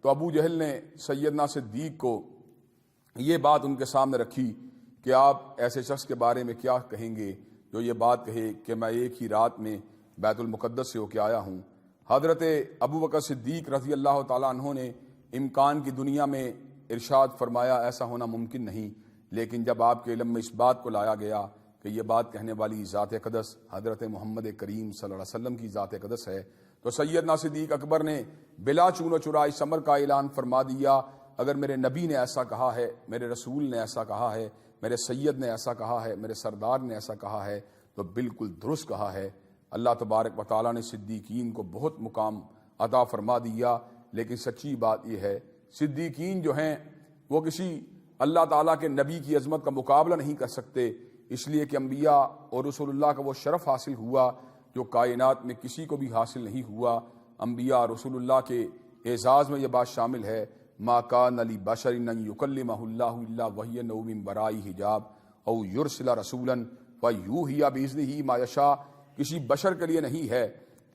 تو ابو جہل نے سیدنا صدیق کو یہ بات ان کے سامنے رکھی کہ آپ ایسے شخص کے بارے میں کیا کہیں گے جو یہ بات کہے کہ میں ایک ہی رات میں بیت المقدس سے ہو کے آیا ہوں۔ حضرت ابو بکر صدیق رضی اللہ تعالیٰ عنہ نے امکان کی دنیا میں ارشاد فرمایا ایسا ہونا ممکن نہیں، لیکن جب آپ کے علم میں اس بات کو لایا گیا کہ یہ بات کہنے والی ذات اقدس حضرت محمد کریم صلی اللہ علیہ وسلم کی ذات اقدس ہے، تو سیدنا صدیق اکبر نے بلا چون و چرا اس امر کا اعلان فرما دیا، اگر میرے نبی نے ایسا کہا ہے، میرے رسول نے ایسا کہا ہے، میرے سید نے ایسا کہا ہے، میرے سردار نے ایسا کہا ہے، تو بالکل درست کہا ہے۔ اللہ تبارک و تعالیٰ نے صدیقین کو بہت مقام عطا فرما دیا، لیکن سچی بات یہ ہے صدیقین جو ہیں وہ کسی اللہ تعالیٰ کے نبی کی عظمت کا مقابلہ نہیں کر سکتے، اس لیے کہ انبیاء اور رسول اللہ کا وہ شرف حاصل ہوا جو کائنات میں کسی کو بھی حاصل نہیں ہوا۔ انبیاء اور رسول اللہ کے اعزاز میں یہ بات شامل ہے، ما کان لبشر ان یکلمہ اللہ الا وہی من وراء حجاب او یرسل رسولا فیوحی باذنہ ما یشاء، کسی بشر کے لیے نہیں ہے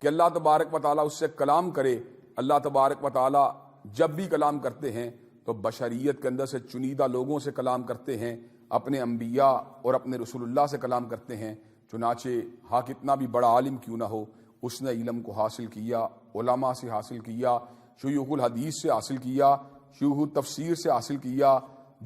کہ اللہ تبارک و تعالیٰ اس سے کلام کرے۔ اللہ تبارک و تعالیٰ جب بھی کلام کرتے ہیں تو بشریت کے اندر سے چنیدہ لوگوں سے کلام کرتے ہیں، اپنے انبیاء اور اپنے رسول اللہ سے کلام کرتے ہیں۔ چنانچہ ہاں کتنا بھی بڑا عالم کیوں نہ ہو، اس نے علم کو حاصل کیا، علماء سے حاصل کیا، شیوخ الحدیث سے حاصل کیا، شیوخ التفسیر سے حاصل کیا،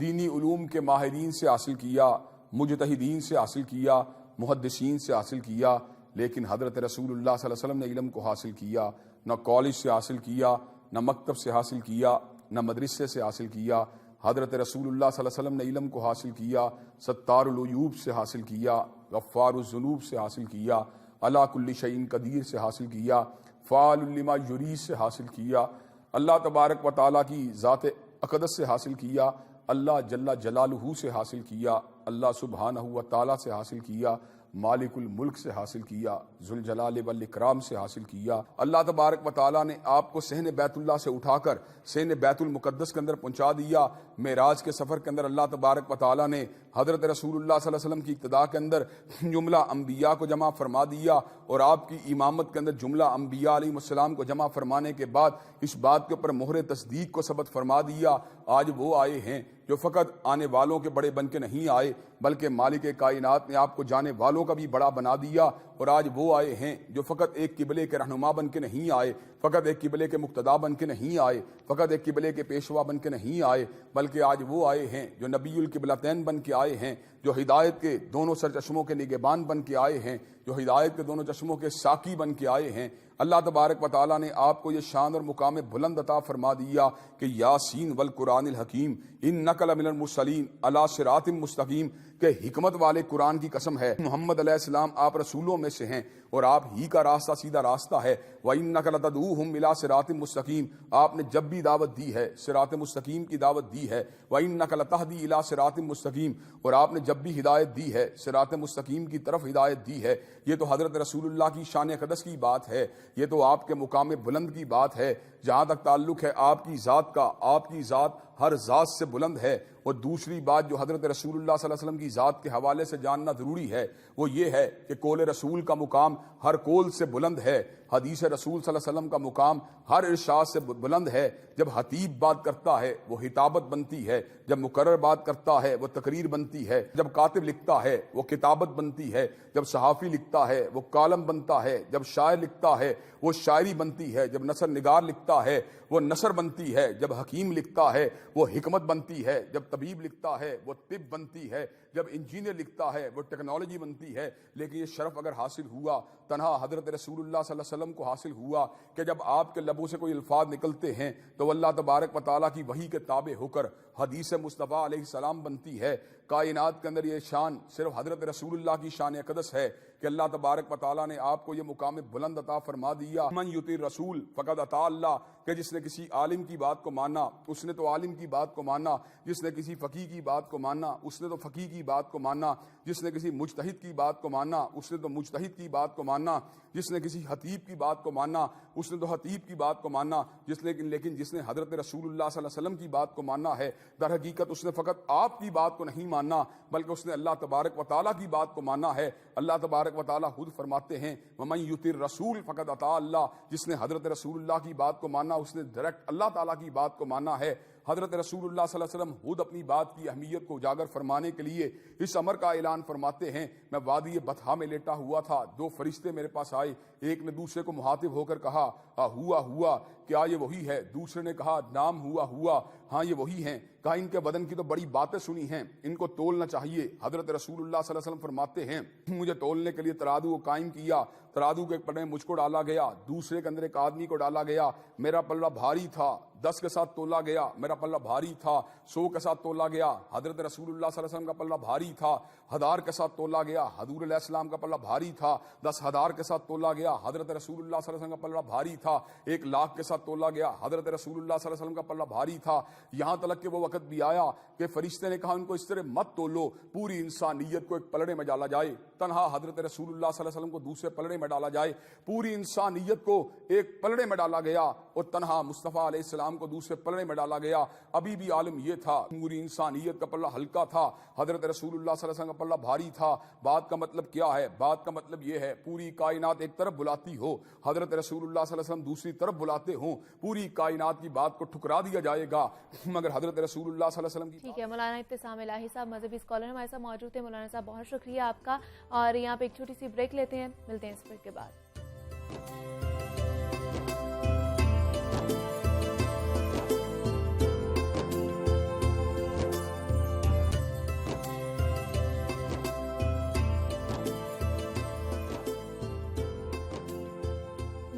دینی علوم کے ماہرین سے حاصل کیا، مجتہدین سے حاصل کیا، محدثین سے حاصل کیا، لیکن حضرت رسول اللہ صلی اللہ علیہ وسلم نے علم کو حاصل کیا، نہ کالج سے حاصل کیا، نہ مکتب سے حاصل کیا، نہ مدرسے سے حاصل کیا۔ حضرت رسول اللہ صلی اللہ علیہ وسلم نے علم کو حاصل کیا، ستار العیوب سے حاصل کیا، غفار الذنوب سے حاصل کیا، علی کل شیء قدیر سے حاصل کیا، فعال لما یرید سے حاصل کیا، اللہ تبارک و تعالیٰ کی ذات اقدس سے حاصل کیا، اللہ جل جلالہ سے حاصل کیا، اللہ سبحانہ و تعالیٰ سے حاصل کیا، مالک الملک سے حاصل کیا، ذوالجلال والاکرام سے حاصل کیا۔ اللہ تبارک و تعالیٰ نے آپ کو صحن بیت اللہ سے اٹھا کر صحن بیت المقدس کے اندر پہنچا دیا۔ معراج کے سفر کے اندر اللہ تبارک و تعالیٰ نے حضرت رسول اللہ صلی اللہ علیہ وسلم کی اقتداء کے اندر جملہ انبیاء کو جمع فرما دیا، اور آپ کی امامت کے اندر جملہ انبیاء علیہ السلام کو جمع فرمانے کے بعد اس بات کے اوپر مہر تصدیق کو ثبت فرما دیا۔ آج وہ آئے ہیں جو فقط آنے والوں کے بڑے بن کے نہیں آئے، بلکہ مالک کائنات نے آپ کو جانے والوں کا بھی بڑا بنا دیا، اور آج وہ آئے ہیں جو فقط ایک قبلے کے رہنما بن کے نہیں آئے، فقط ایک قبلے کے مقتدا بن کے نہیں آئے، فقط ایک قبلے کے پیشوا بن کے نہیں آئے، بلکہ آج وہ آئے ہیں جو نبی القبلتین بن کے آئے ہیں، جو ہدایت کے دونوں سرچشموں کے نگہبان بن کے آئے ہیں، جو ہدایت کے دونوں چشموں کے ساقی بن کے آئے ہیں۔ اللہ تبارک و تعالیٰ نے آپ کو یہ شان اور مقام بلند عطا فرما دیا کہ یاسین والقرآن الحکیم انک لمن المرسلین علی صراط مستقیم، کہ حکمت والے قرآن کی قسم ہے، محمد علیہ السلام آپ رسولوں میں سے ہیں اور آپ ہی کا راستہ سیدھا راستہ ہے۔ وَإِنَّكَ لَتَدْعُوهُمْ إِلَىٰ صِرَاطٍ مُسْتَقِيمٍ، آپ نے جب بھی دعوت دی ہے صراط مستقیم کی دعوت دی ہے۔ وَإِنَّكَ لَتَهْدِي إِلَىٰ صِرَاطٍ مُسْتَقِيمٍ، اور آپ نے جب بھی ہدایت دی ہے صراط مستقیم کی طرف ہدایت دی ہے۔ یہ تو حضرت رسول اللہ کی شان اقدس کی بات ہے، یہ تو آپ کے مقام بلند کی بات ہے۔ جہاں تک تعلق ہے آپ کی ذات کا، آپ کی ذات ہر ذات سے بلند ہے۔ اور دوسری بات جو حضرت رسول اللہ صلی اللہ علیہ وسلم کی ذات کے حوالے سے جاننا ضروری ہے وہ یہ ہے کہ قول رسول کا مقام ہر قول سے بلند ہے، حدیث رسول صلی اللہ علیہ وسلم کا مقام ہر ارشاد سے بلند ہے۔ جب خطیب بات کرتا ہے وہ خطابت بنتی ہے، جب مقرر بات کرتا ہے وہ تقریر بنتی ہے، جب کاتب لکھتا ہے وہ کتابت بنتی ہے، جب صحافی لکھتا ہے وہ کالم بنتا ہے، جب شاعر لکھتا ہے وہ شاعری بنتی ہے، جب نثر نگار لکھتا ہے وہ نثر بنتی ہے، جب حکیم لکھتا ہے وہ حکمت بنتی ہے، جب طبیب لکھتا ہے وہ طب بنتی ہے، جب انجینئر لکھتا ہے وہ ٹیکنالوجی بنتی ہے۔ لیکن یہ شرف اگر حاصل ہوا تنہا حضرت رسول اللہ صلی اللہ علیہ وسلم کو حاصل ہوا کہ جب آپ کے لبوں سے کوئی الفاظ نکلتے ہیں تو اللہ تبارک و تعالیٰ کی وحی کے تابع ہو کر حدیث مصطفیٰ علیہ السلام بنتی ہے۔ کائنات کے اندر یہ شان صرف حضرت رسول اللہ کی شان اقدس ہے کہ اللہ تبارک و تعالیٰ نے آپ کو یہ مقام بلند عطا فرما دیا۔ من یطیع الرسول فقد اطاع اللہ، کہ جس نے کسی عالم کی بات کو مانا اس نے تو عالم کی بات کو مانا، جس نے کسی فقیہ کی بات کو مانا اس نے تو فقیہ کی بات کو مانا، جس نے کسی مجتہد کی بات کو مانا اس نے تو مجتہد کی بات کو مانا، جس نے کسی خطیب کی بات کو مانا اس نے تو خطیب کی بات کو مانا، لیکن جس نے حضرت رسول اللہ صلی اللہ علیہ وسلم کی بات کو مانا ہے در حقیقت اس نے فقط آپ کی بات کو نہیں مانا بلکہ اس نے اللہ تبارک و تعالیٰ کی بات کو مانا ہے۔ اللہ تبارک و تعالیٰ خود فرماتے ہیں وَمَن یُطِعِ الرَّسُولَ فَقَدْ اطاع اللہ، جس نے حضرت رسول اللہ کی بات کو مانا اس نے ڈائریکٹ اللہ تعالیٰ کی بات کو مانا ہے۔ حضرت رسول اللہ صلی اللہ علیہ وسلم خود اپنی بات کی اہمیت کو اجاگر فرمانے کے لیے اس امر کا اعلان فرماتے ہیں، میں وادی بطحا میں لیٹا ہوا تھا، دو فرشتے میرے پاس آئے، ایک نے دوسرے کو مخاطب ہو کر کہا ہوا کیا یہ وہی ہے؟ دوسرے نے کہا نام ہوا ہاں یہ وہی ہیں۔ کہا ان کے بدن کی تو بڑی باتیں سنی ہیں، ان کو تولنا چاہیے۔ حضرت رسول اللہ صلی اللہ علیہ وسلم فرماتے ہیں مجھے تولنے کے لیے ترازو کو قائم کیا، ترازو کے ایک پلڑے میں مجھ کو ڈالا گیا، دوسرے کے اندر ایک آدمی کو ڈالا گیا، میرا پلڑا بھاری تھا، 10 کے ساتھ تولا گیا، میرا پلڑا بھاری تھا، 100 کے ساتھ تولا گیا، حضرت رسول اللہ صلی اللہ علیہ وسلم کا پلڑا بھاری تھا، 1000 کے ساتھ تولا گیا، حضور علیہ السلام کا پلڑا بھاری تھا، 10,000 کے ساتھ تولا گیا، حضرت رسول اللہ صلی اللہ علیہ وسلم کا پلڑا بھاری تھا، 1,00,000 کے ساتھ تولا گیا، حضرت رسول اللہ صلی اللہ علیہ وسلم کا پلڑا بھاری تھا۔ یہاں تک کہ وہ وقت بھی آیا کہ فرشتے نے کہا ان کو اس طرح مت تولو، پوری انسانیت کو ایک پلڑے میں ڈالا جائے، تنہا حضرت رسول اللہ صلی اللہ علیہ وسلم کو دوسرے پلڑے میں ڈالا جائے، پوری انسانیت کو ایک پلڑے میں ڈالا گیا اور تنہا مصطفیٰ علیہ السلام کو دوسرے پلڑے میں ڈالا گیا۔ ابھی بھی عالم یہ تھا پوری انسانیت کا پلڑا ہلکا تھا، حضرت رسول اللہ صلی اللہ علیہ وسلم کا پلڑا بھاری تھا۔ بات کا مطلب کیا ہے؟ بات کا مطلب یہ ہے پوری کائنات ایک طرف بلاتی ہو، حضرت رسول اللہ صلی اللہ علیہ وسلم دوسری طرف بلاتے ہوں، پوری کائنات کی بات کو ٹھکرا دیا جائے گا مگر حضرت رسول اللہ صلی اللہ علیہ وسلم کی۔ ٹھیک ہے، مولانا ابتسام الہی صاحب مذہبی اسکالر ہمارے ساتھ موجود ہیں۔ مولانا صاحب بہت شکریہ آپ کا، اور یہاں پہ ایک چھوٹی سی بریک لیتے ہیں، ملتے ہیں اس بریک کے بعد۔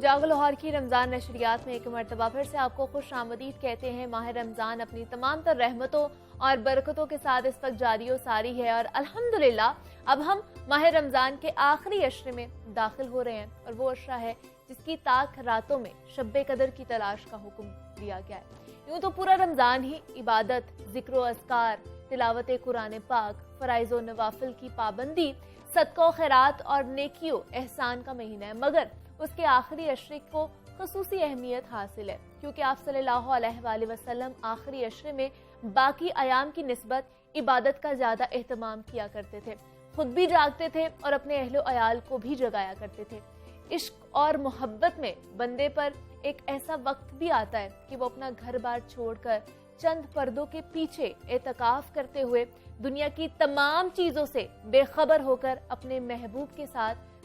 جاگو لاہور کی رمضان نشریات میں ایک مرتبہ پھر سے آپ کو خوش آمدید کہتے ہیں۔ ماہ رمضان اپنی تمام تر رحمتوں اور برکتوں کے ساتھ اس وقت جاری و ساری ہے، اور الحمدللہ اب ہم ماہ رمضان کے آخری عشرے میں داخل ہو رہے ہیں، اور وہ عشرہ ہے جس کی تاک راتوں میں شب قدر کی تلاش کا حکم دیا گیا ہے۔ یوں تو پورا رمضان ہی عبادت، ذکر و اذکار، تلاوت قرآن پاک، فرائض و نوافل کی پابندی، صدقہ و خیرات اور نیکی و احسان کا مہینہ ہے، مگر اس کے آخری عشرے کو خصوصی اہمیت حاصل ہے، کیونکہ آپ صلی اللہ علیہ وآلہ وسلم آخری عشرے میں باقی ایام کی نسبت عبادت کا زیادہ اہتمام کیا کرتے تھے، خود بھی جاگتے تھے اور اپنے اہل و عیال کو بھی جگایا کرتے تھے۔ عشق اور محبت میں بندے پر ایک ایسا وقت بھی آتا ہے کہ وہ اپنا گھر بار چھوڑ کر چند پردوں کے پیچھے اعتکاف کرتے ہوئے دنیا کی تمام چیزوں سے بے خبر ہو کر اپنے محبوب کے ساتھ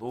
2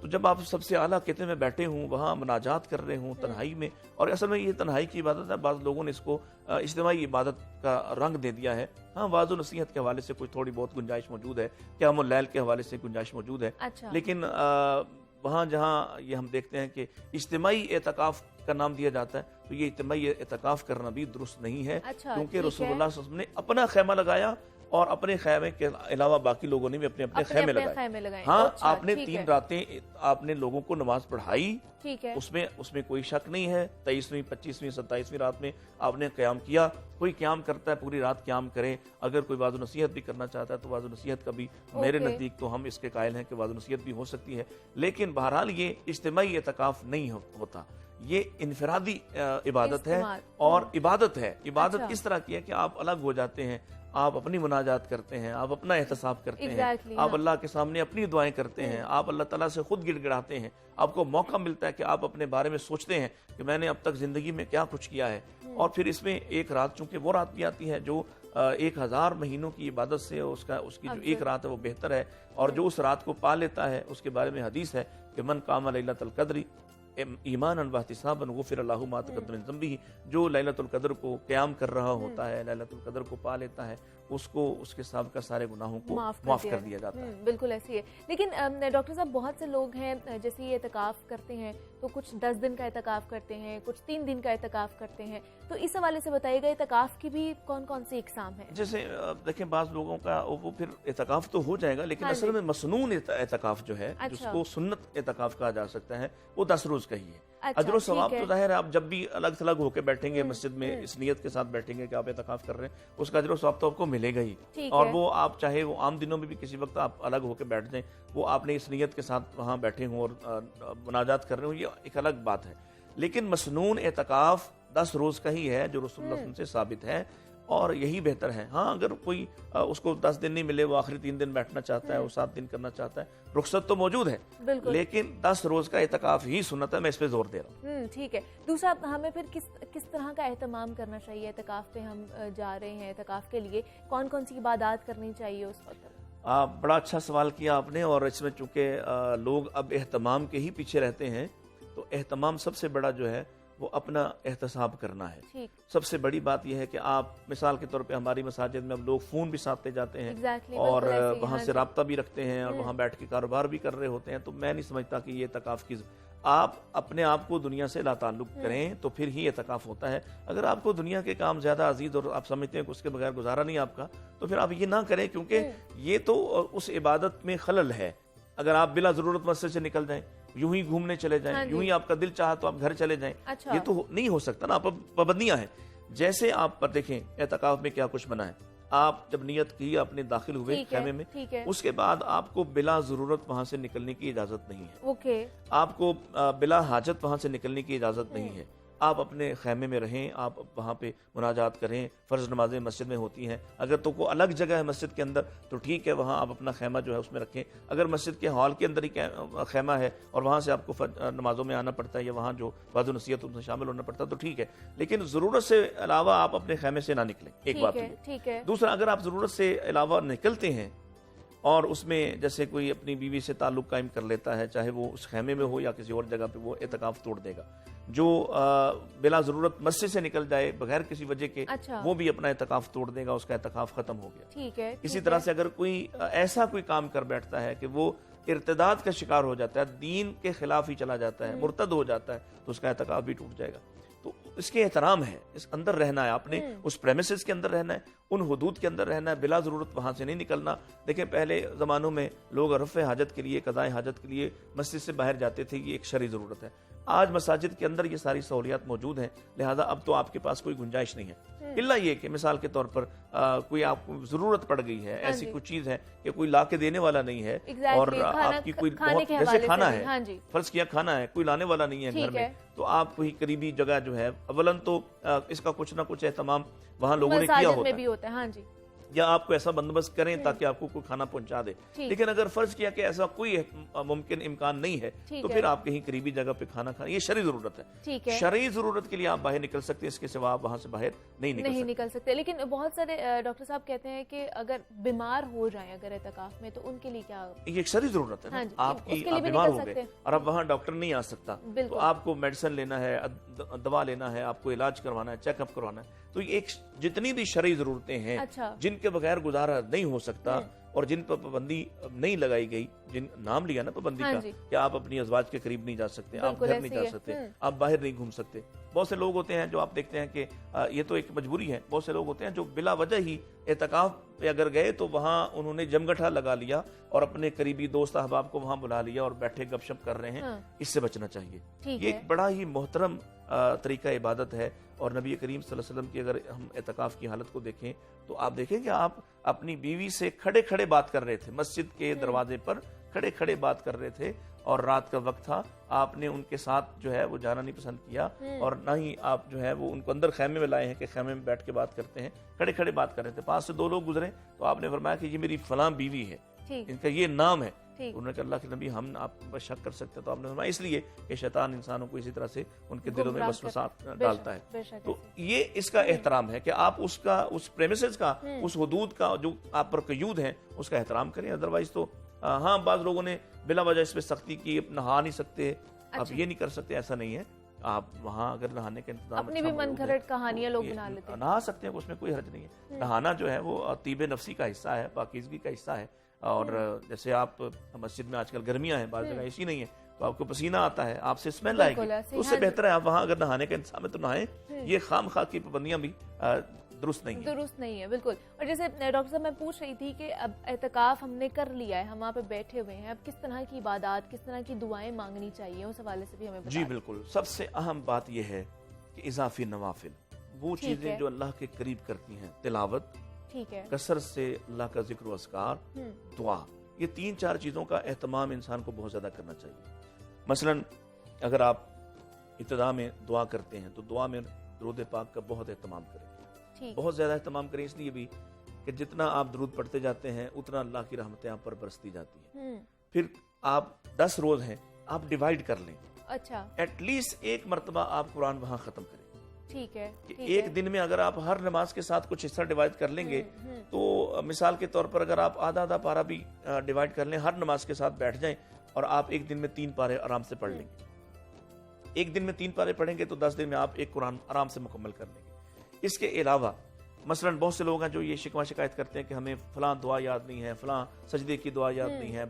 تو جب آپ سب سے اعلیٰ خطے میں بیٹھے ہوں، وہاں مناجات کر رہے ہوں تنہائی میں، اور اصل میں یہ تنہائی کی عبادت ہے، بعض لوگوں نے اس کو اجتماعی عبادت کا رنگ دے دیا ہے. ہاں، وعظ و نصیحت کے حوالے سے کوئی تھوڑی بہت گنجائش موجود ہے، قیام اللیل کے حوالے سے گنجائش موجود ہے. اچھا. لیکن وہاں جہاں یہ ہم دیکھتے ہیں کہ اجتماعی اعتکاف کا نام دیا جاتا ہے، تو یہ اجتماعی اعتکاف کرنا بھی درست نہیں ہے. اچھا، کیونکہ ٹھیک رسول ہے. اللہ صلی اللہ علیہ وسلم نے اپنا خیمہ لگایا، اور اپنے خیمے کے علاوہ باقی لوگوں نے بھی اپنے اپنے خیمے لگائے. ہاں، آپ نے 3 راتیں آپ نے لوگوں کو نماز پڑھائی، ٹھیک ہے. اس میں کوئی شک نہیں ہے. 23ویں 25ویں 27ویں رات میں آپ نے قیام کیا. کوئی قیام کرتا ہے پوری رات قیام کرے. اگر کوئی وعظ و نصیحت بھی کرنا چاہتا ہے تو وعظ و نصیحت کا بھی میرے نزدیک تو ہم اس کے قائل ہیں کہ وعظ و نصیحت بھی ہو سکتی ہے. لیکن بہرحال یہ اجتماعی اعتکاف نہیں ہوتا، یہ انفرادی عبادت ہے. اور عبادت ہے، عبادت اس طرح کی ہے کہ آپ الگ ہو جاتے ہیں، آپ اپنی مناجات کرتے ہیں، آپ اپنا احتساب کرتے ہیں، آپ اللہ کے سامنے اپنی دعائیں کرتے ہیں، آپ اللہ تعالیٰ سے خود گڑ گڑاتے ہیں. آپ کو موقع ملتا ہے کہ آپ اپنے بارے میں سوچتے ہیں کہ میں نے اب تک زندگی میں کیا کچھ کیا ہے. اور پھر اس میں ایک رات، چونکہ وہ رات بھی آتی ہے جو 1000 مہینوں کی عبادت سے اس کی جو ایک رات ہے وہ بہتر ہے. اور جو اس رات کو پا لیتا ہے اس کے بارے میں حدیث ہے کہ من قام لیلۃ القدر ایمانا واحتسابا غفر اللہ ما تقدم من ذنبہ. جو لیلۃ القدر کو قیام کر رہا ہوتا ہے، لیلۃ القدر کو پا لیتا ہے، اس کو اس کے سابقہ سارے گناہوں کو معاف کر دیا جاتا ہے. بالکل ایسی ہے. لیکن ڈاکٹر صاحب بہت سے لوگ ہیں جیسے یہ اعتکاف کرتے ہیں تو کچھ 10 دن کا اعتکاف کرتے ہیں، کچھ 3 دن کا اعتکاف کرتے ہیں، تو اس حوالے سے بتائیے گا اعتکاف کی بھی کون کون سی اقسام ہے؟ جیسے دیکھیں بعض لوگوں کا وہ پھر اعتکاف تو ہو جائے گا، لیکن اصل میں مسنون اعتکاف جو ہے جس کو سنت اعتکاف کہا جا سکتا ہے وہ 10 روز کا ہی ہے. اجر و ثواب تو ظاہر ہے آپ جب بھی الگ تھلگ ہو کے بیٹھیں گے مسجد میں اس نیت کے ساتھ بیٹھیں گے کہ آپ اعتکاف کر رہے ہیں، اس کا اجر و ثواب تو آپ کو ملے گا ہی. اور وہ آپ چاہے وہ عام دنوں میں بھی کسی وقت آپ الگ ہو کے بیٹھ جائیں، وہ آپ نے اس نیت کے ساتھ وہاں بیٹھے ہوں اور مناجات کر رہے ہوں، یہ ایک الگ بات ہے. لیکن مسنون اعتکاف 10 روز کا ہی ہے جو رسول اللہ صلی اللہ علیہ وسلم سے ثابت ہے، اور یہی بہتر ہے. ہاں، اگر کوئی اس کو 10 دن نہیں ملے، وہ آخری 3 دن بیٹھنا چاہتا ہے، وہ 7 دن کرنا چاہتا ہے، رخصت تو موجود ہے، لیکن 10 روز کا اعتکاف ہی سنت ہے. میں اس پہ زور دے رہا ہوں. ٹھیک ہے. دوسرا، ہمیں پھر کس طرح کا اہتمام کرنا چاہیے؟ اعتکاف پہ ہم جا رہے ہیں، اعتکاف کے لیے کون کون سی عبادات کرنی چاہیے اس وقت؟ بڑا اچھا سوال کیا آپ نے. اور اس میں چونکہ لوگ اب اہتمام کے ہی پیچھے رہتے ہیں، تو اہتمام سب سے بڑا جو ہے وہ اپنا احتساب کرنا ہے. سب سے بڑی بات یہ ہے کہ آپ مثال کے طور پہ ہماری مساجد میں اب لوگ فون بھی ساتھ لے جاتے ہیں اور وہاں سے رابطہ بھی رکھتے ہیں اور وہاں بیٹھ کے کاروبار بھی کر رہے ہوتے ہیں. تو میں نہیں سمجھتا کہ یہ اعتکاف کی، آپ اپنے آپ کو دنیا سے لا تعلق کریں تو پھر ہی اعتکاف ہوتا ہے. اگر آپ کو دنیا کے کام زیادہ عزیز اور آپ سمجھتے ہیں کہ اس کے بغیر گزارا نہیں آپ کا، تو پھر آپ یہ نہ کریں، کیونکہ یہ تو اس عبادت میں خلل ہے. اگر آپ بلا ضرورت مسجد سے نکل جائیں، یوں ہی گھومنے چلے جائیں، یوں ہی آپ کا دل چاہا تو آپ گھر چلے جائیں، یہ تو نہیں ہو سکتا نا. پابندیاں ہیں. جیسے آپ پر دیکھیں اعتکاف میں کیا کچھ منع ہے. آپ جب نیت کی، اپنے داخل ہوئے خیمے میں، اس کے بعد آپ کو بلا ضرورت وہاں سے نکلنے کی اجازت نہیں ہے. آپ کو بلا حاجت وہاں سے نکلنے کی اجازت نہیں ہے. آپ اپنے خیمے میں رہیں، آپ وہاں پہ مناجات کریں. فرض نمازیں مسجد میں ہوتی ہیں. اگر تو کوئی الگ جگہ ہے مسجد کے اندر تو ٹھیک ہے، وہاں آپ اپنا خیمہ جو ہے اس میں رکھیں. اگر مسجد کے ہال کے اندر ہی خیمہ ہے اور وہاں سے آپ کو نمازوں میں آنا پڑتا ہے یا وہاں جو وعظ و نصیحت ان میں شامل ہونا پڑتا ہے تو ٹھیک ہے، لیکن ضرورت سے علاوہ آپ اپنے خیمے سے نہ نکلیں. ایک بات ہے. دوسرا، اگر آپ ضرورت سے علاوہ نکلتے ہیں اور اس میں جیسے کوئی اپنی بیوی سے تعلق قائم کر لیتا ہے، چاہے وہ اس خیمے میں ہو یا کسی اور جگہ پہ، وہ اعتکاف توڑ دے گا. جو بلا ضرورت مسجد سے نکل جائے بغیر کسی وجہ کے، وہ بھی اپنا اعتکاف توڑ دے گا، اس کا اعتکاف ختم ہو گیا. اسی طرح سے اگر کوئی ایسا کوئی کام کر بیٹھتا ہے کہ وہ ارتداد کا شکار ہو جاتا ہے، دین کے خلاف ہی چلا جاتا ہے، مرتد ہو جاتا ہے، تو اس کا اعتکاف بھی ٹوٹ جائے گا. تو اس کے احترام ہے، اس اندر رہنا ہے، آپ نے اس پریمیسز کے اندر رہنا ہے، ان حدود کے اندر رہنا ہے، بلا ضرورت وہاں سے نہیں نکلنا. دیکھیں پہلے زمانوں میں لوگ رفع حاجت کے لیے، قضاء حاجت کے لیے مسجد سے باہر جاتے تھے، یہ ایک شرعی ضرورت ہے. آج مساجد کے اندر یہ ساری سہولیات موجود ہیں، لہذا اب تو آپ کے پاس کوئی گنجائش نہیں ہے، الا یہ کہ مثال کے طور پر کوئی آپ کو ضرورت پڑ گئی ہے، ایسی کوئی چیز ہے کہ کوئی لا کے دینے والا نہیں ہے، اور آپ کی کوئی بہت جیسے کھانا ہے، فرض کیا کھانا ہے، کوئی لانے والا نہیں ہے گھر میں، تو آپ کوئی قریبی جگہ جو ہے، اولاً تو اس کا کچھ نہ کچھ اہتمام وہاں لوگوں نے کیا ہوتا ہے. یا آپ کو ایسا بندوبست کریں تاکہ آپ کو کوئی کھانا پہنچا دے. لیکن اگر فرض کیا کہ ایسا کوئی ممکن امکان نہیں ہے تو پھر آپ کہیں قریبی جگہ پہ کھانا کھانا, یہ شرعی ضرورت ہے. شرعی ضرورت کے لیے آپ باہر نکل سکتے ہیں, اس کے سوا آپ وہاں سے باہر نہیں نکل سکتے. لیکن بہت سارے ڈاکٹر صاحب کہتے ہیں کہ اگر بیمار ہو جائیں اگر اعتکاف میں, تو ان کے لیے کیا؟ یہ ایک شرعی ضرورت ہے. آپ بیمار ہو گئے اور اب وہاں ڈاکٹر نہیں آ سکتا, تو آپ کو میڈیسن لینا ہے, دوا لینا ہے, آپ کو علاج کروانا ہے, چیک اپ کروانا ہے. تو ایک جتنی بھی شرعی ضرورتیں ہیں جن کے بغیر گزارا نہیں ہو سکتا اور جن پر پابندی نہیں لگائی گئی, جن نام لیا نا پابندی کا کہ آپ اپنی ازواج کے قریب نہیں جا سکتے, آپ گھر نہیں جا سکتے, آپ باہر نہیں گھوم سکتے. بہت سے لوگ ہوتے ہیں جو آپ دیکھتے ہیں کہ یہ تو ایک مجبوری ہے, بہت سے لوگ ہوتے ہیں جو بلا وجہ ہی اعتکاف پہ اگر گئے تو وہاں انہوں نے جمگٹھا لگا لیا اور اپنے قریبی دوست احباب کو وہاں بلا لیا اور بیٹھے گپ شپ کر رہے ہیں. اس سے بچنا چاہیے. یہ ایک بڑا ہی محترم طریقہ عبادت ہے. اور نبی کریم صلی اللہ علیہ وسلم کی اگر ہم اعتکاف کی حالت کو دیکھیں تو آپ دیکھیں کہ آپ اپنی بیوی سے کھڑے کھڑے بات کر رہے تھے, مسجد کے دروازے پر کھڑے کھڑے بات کر رہے تھے, اور رات کا وقت تھا. آپ نے ان کے ساتھ جو ہے وہ جانا نہیں پسند کیا, اور نہ ہی آپ جو ہے وہ ان کو اندر خیمے میں لائے ہیں کہ خیمے میں بیٹھ کے بات کرتے ہیں. کھڑے کھڑے بات کر رہے تھے. پاس سے 2 لوگ گزرے تو آپ نے فرمایا کہ یہ میری فلاں بیوی ہے, ان کا یہ نام ہے. انہوں نے کہا اللہ کے نبی ہم آپ پر شک کر سکتے, تو آپ نے فرمایا اس لیے کہ شیطان انسانوں کو اسی طرح سے ان کے دلوں میں وسوسات ڈالتا ہے. تو یہ اس کا احترام ہے کہ آپ اس پریمیسز کا, اس حدود کا جو آپ پر قیود ہیں اس کا احترام کریں. ادروائز تو ہاں بعض لوگوں نے بلا وجہ اس پہ سختی کی, نہا نہیں سکتے, آپ یہ نہیں کر سکتے, ایسا نہیں ہے. آپ وہاں اگر نہانے کا انتظام اپنی بھی من گھڑت کہانیاں لوگ بنا لیتے ہیں, نہا سکتے ہیں, اس میں کوئی حرج نہیں ہے. نہانا جو ہے وہ طیب نفسی کا حصہ ہے, پاکیزگی کا حصہ ہے. اور جیسے آپ مسجد میں آج کل گرمیاں ہیں, بعض جگہ ایسی نہیں ہے, تو آپ کو پسینہ آتا ہے, آپ سے اسمیل آئے گی, تو اس سے بہتر ہے آپ وہاں اگر نہانے کا انتظام ہے تو نہائیں. یہ خام خواہ کی پابندیاں بھی درست نہیں ہے. بالکل. اور جیسے ڈاکٹر صاحب میں پوچھ رہی تھی کہ اب اعتکاف ہم نے کر لیا ہے, ہم وہاں پہ بیٹھے ہوئے ہیں, اب کس طرح کی عبادات, کس طرح کی دعائیں مانگنی چاہیے, اس حوالے سے بھی ہمیں بتائیں. جی بالکل. سب سے اہم بات یہ ہے کہ اضافی نوافل, وہ چیزیں جو اللہ کے قریب کرتی ہیں, تلاوت, کثرت سے اللہ کا ذکر و اذکار, دعا, یہ 3-4 چیزوں کا اہتمام انسان کو بہت زیادہ کرنا چاہیے. مثلا اگر آپ ابتدا میں دعا کرتے ہیں تو دعا میں درود پاک کا بہت اہتمام کریں, بہت زیادہ اہتمام کریں, اس لیے بھی کہ جتنا آپ درود پڑھتے جاتے ہیں اتنا اللہ کی رحمتیں آپ پر برستی جاتی ہیں. پھر آپ 10 روز ہیں, آپ ڈیوائیڈ کر لیں, ایٹ لیسٹ 1 مرتبہ آپ قرآن وہاں ختم کریں. ٹھیک ہے. ایک دن میں اگر آپ ہر نماز کے ساتھ کچھ حصہ ڈیوائیڈ کر لیں گے تو مثال کے طور پر اگر آپ آدھا پارہ بھی ڈیوائیڈ کر لیں, ہر نماز کے ساتھ بیٹھ جائیں اور آپ ایک دن میں 3 پارے آرام سے پڑھ لیں گے. ایک دن میں 3 پارے پڑھیں گے تو 10 دن میں آپ ایک قرآن آرام سے مکمل کر لیں گے. اس کے علاوہ مثلا بہت سے لوگ ہیں جو یہ شکوہ شکایت کرتے ہیں کہ ہمیں فلاں دعا یاد نہیں ہے, فلاں سجدے کی دعا یاد نہیں ہے,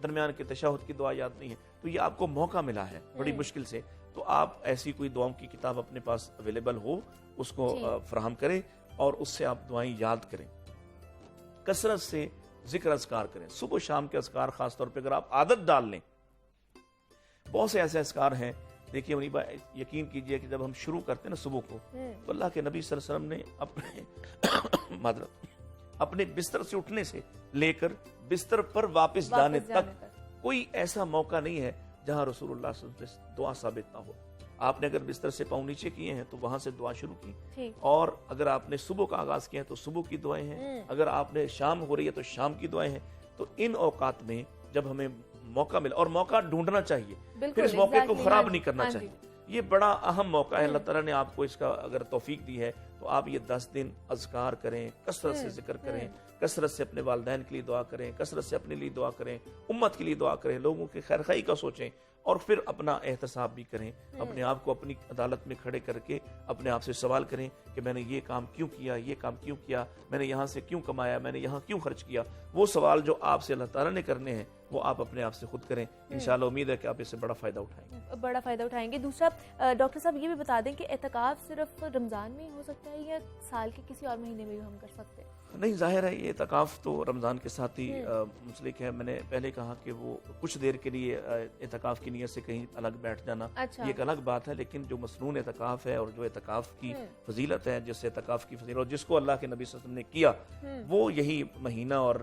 درمیان کے تشہد کی دعا یاد نہیں ہے. تو یہ آپ کو موقع ملا ہے بڑی مشکل سے, تو آپ ایسی کوئی دعاؤں کی کتاب اپنے پاس اویلیبل ہو اس کو فراہم کریں اور اس سے آپ دعائیں یاد کریں. کثرت سے ذکر اذکار کریں, صبح و شام کے اذکار خاص طور پہ اگر آپ عادت ڈال لیں. بہت سے ایسے اذکار ہیں, دیکھیے منیبا یقین کیجئے کہ جب ہم شروع کرتے ہیں نا صبح کو, تو اللہ کے نبی صلی اللہ علیہ وسلم نے اپنے بستر سے اٹھنے سے لے کر بستر پر واپس جانے تک کوئی ایسا موقع نہیں ہے جہاں رسول اللہ صلی اللہ علیہ وسلم سے دعا ثابت نہ ہو. آپ نے اگر بستر سے پاؤں نیچے کیے ہیں تو وہاں سے دعا شروع کی, اور اگر آپ نے صبح کا آغاز کیا ہے تو صبح کی دعائیں ہیں, اگر آپ نے شام ہو رہی ہے تو شام کی دعائیں ہیں. تو ان اوقات میں جب ہمیں موقع ملا, اور موقع ڈھونڈنا چاہیے, پھر اس موقع کو خراب نہیں کرنا چاہیے. یہ بڑا اہم موقع ہے, اللہ تعالیٰ نے آپ کو اس کا اگر توفیق دی ہے تو آپ یہ 10 دن اذکار کریں, کثرت سے ذکر کریں, کثرت سے اپنے والدین کے لیے دعا کریں, کثرت سے اپنے لیے دعا کریں, امت کے لیے دعا کریں, لوگوں کی خیر خواہی کا سوچیں, اور پھر اپنا احتساب بھی کریں. اپنے آپ کو اپنی عدالت میں کھڑے کر کے اپنے آپ سے سوال کریں کہ میں نے یہ کام کیوں کیا, یہ کام کیوں کیا, میں نے یہاں سے کیوں کمایا, میں نے یہاں کیوں خرچ کیا. وہ سوال جو آپ سے اللہ تعالیٰ نے کرنے ہیں وہ آپ اپنے آپ سے خود کریں. انشاءاللہ امید ہے کہ آپ اس سے بڑا فائدہ اٹھائیں گے. دوسرا ڈاکٹر صاحب یہ بھی بتا دیں کہ اعتکاف صرف رمضان میں ہی ہو سکتا ہے یا سال کے کسی اور مہینے میں بھی ہم کر سکتے ہیں؟ نہیں, ظاہر ہے یہ اعتکاف تو رمضان کے ساتھ ہی منسلک ہے. میں نے پہلے کہا کہ وہ کچھ دیر کے لیے اعتکاف کی نیت سے کہیں الگ بیٹھ جانا یہ ایک الگ بات ہے, لیکن جو مسنون اعتکاف ہے اور جو اعتکاف کی فضیلت ہے, جس اعتکاف کی فضیلت جس کو اللہ کے نبی صلی اللہ علیہ وسلم نے کیا, وہ یہی مہینہ اور